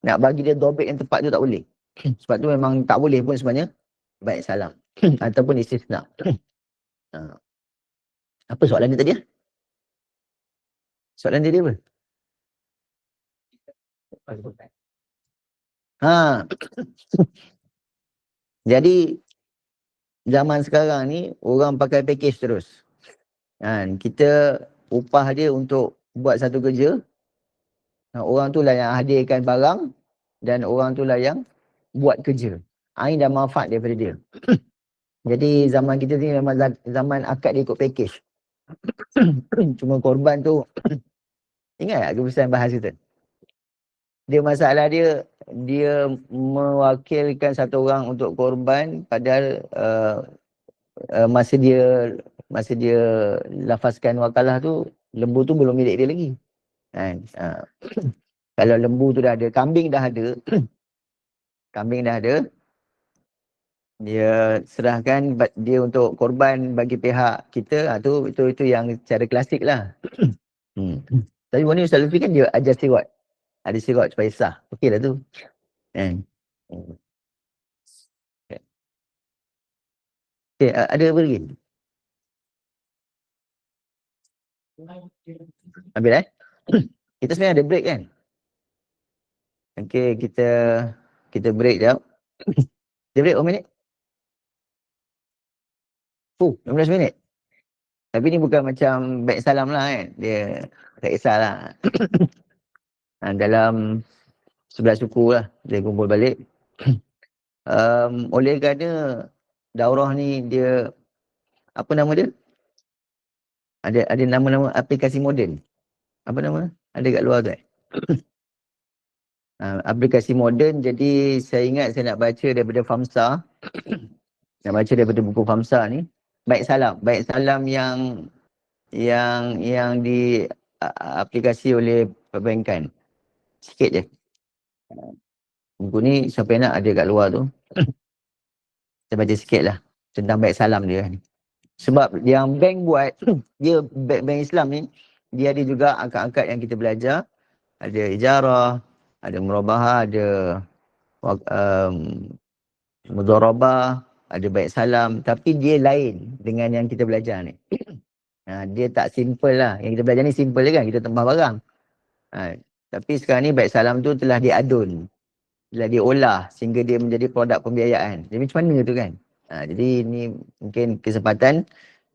nak bagi dia dobek yang tepat tu tak boleh. Sebab tu memang tak boleh pun sebenarnya baik salam ataupun istisna. Apa soalan dia tadi? Soalan dia apa? Jadi zaman sekarang ni orang pakai package terus. Kan, kita upah dia untuk buat satu kerja. Orang tu lah yang hadirkan barang dan orang tu lah yang buat kerja. Ini dah manfaat daripada dia. Jadi zaman kita ni memang zaman akad dia ikut package. Cuma korban tu ingat tak keputusan bahas kita? Dia masalah dia mewakilkan satu orang untuk korban padahal masa dia lafazkan wakalah tu lembu tu belum milik dia lagi. Kan? Kalau lembu tu dah ada, kambing dah ada, dia serahkan dia untuk korban bagi pihak kita, itu yang cara klasik lah. Tapi ni Ustaz Lutfi kan dia ajar sirat. Ada sirat supaya sah. Okey lah tu. Okay, ada apa lagi? Habis kita sebenarnya ada break kan? Okay, kita break jap. Dia break berapa minit? 15 minit. Tapi ni bukan macam baik salam lah kan. Dia tak kisahlah. Dalam 11 suku lah dia kumpul balik. Oleh kerana daurah ni dia, apa nama dia? Ada nama-nama aplikasi moden. Apa nama? Ada kat luar tu aplikasi moden. Jadi saya ingat saya nak baca daripada Famsa. Nak baca daripada buku Famsa ni. Baik salam yang di aplikasi oleh perbankan. Sikit je. Buku ni siapa yang nak ada kat luar tu. Saya baca sikit lah tentang baik salam dia ni. Sebab yang bank buat, dia bank Islam ni, dia ada juga angkat-angkat yang kita belajar. Ada ijarah, ada murabahah, ada mudharabah, ada baik salam. Tapi dia lain dengan yang kita belajar ni. Dia tak simple lah. Yang kita belajar ni simple je kan, kita tambah barang. Tapi sekarang ni baik salam tu telah diadun, telah diolah sehingga dia menjadi produk pembiayaan. Jadi macam mana tu kan? Jadi ni mungkin kesempatan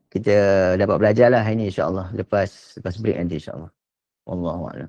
kita dapat belajar lah hari ni insyaAllah. Lepas break nanti insyaAllah. Wallahualam.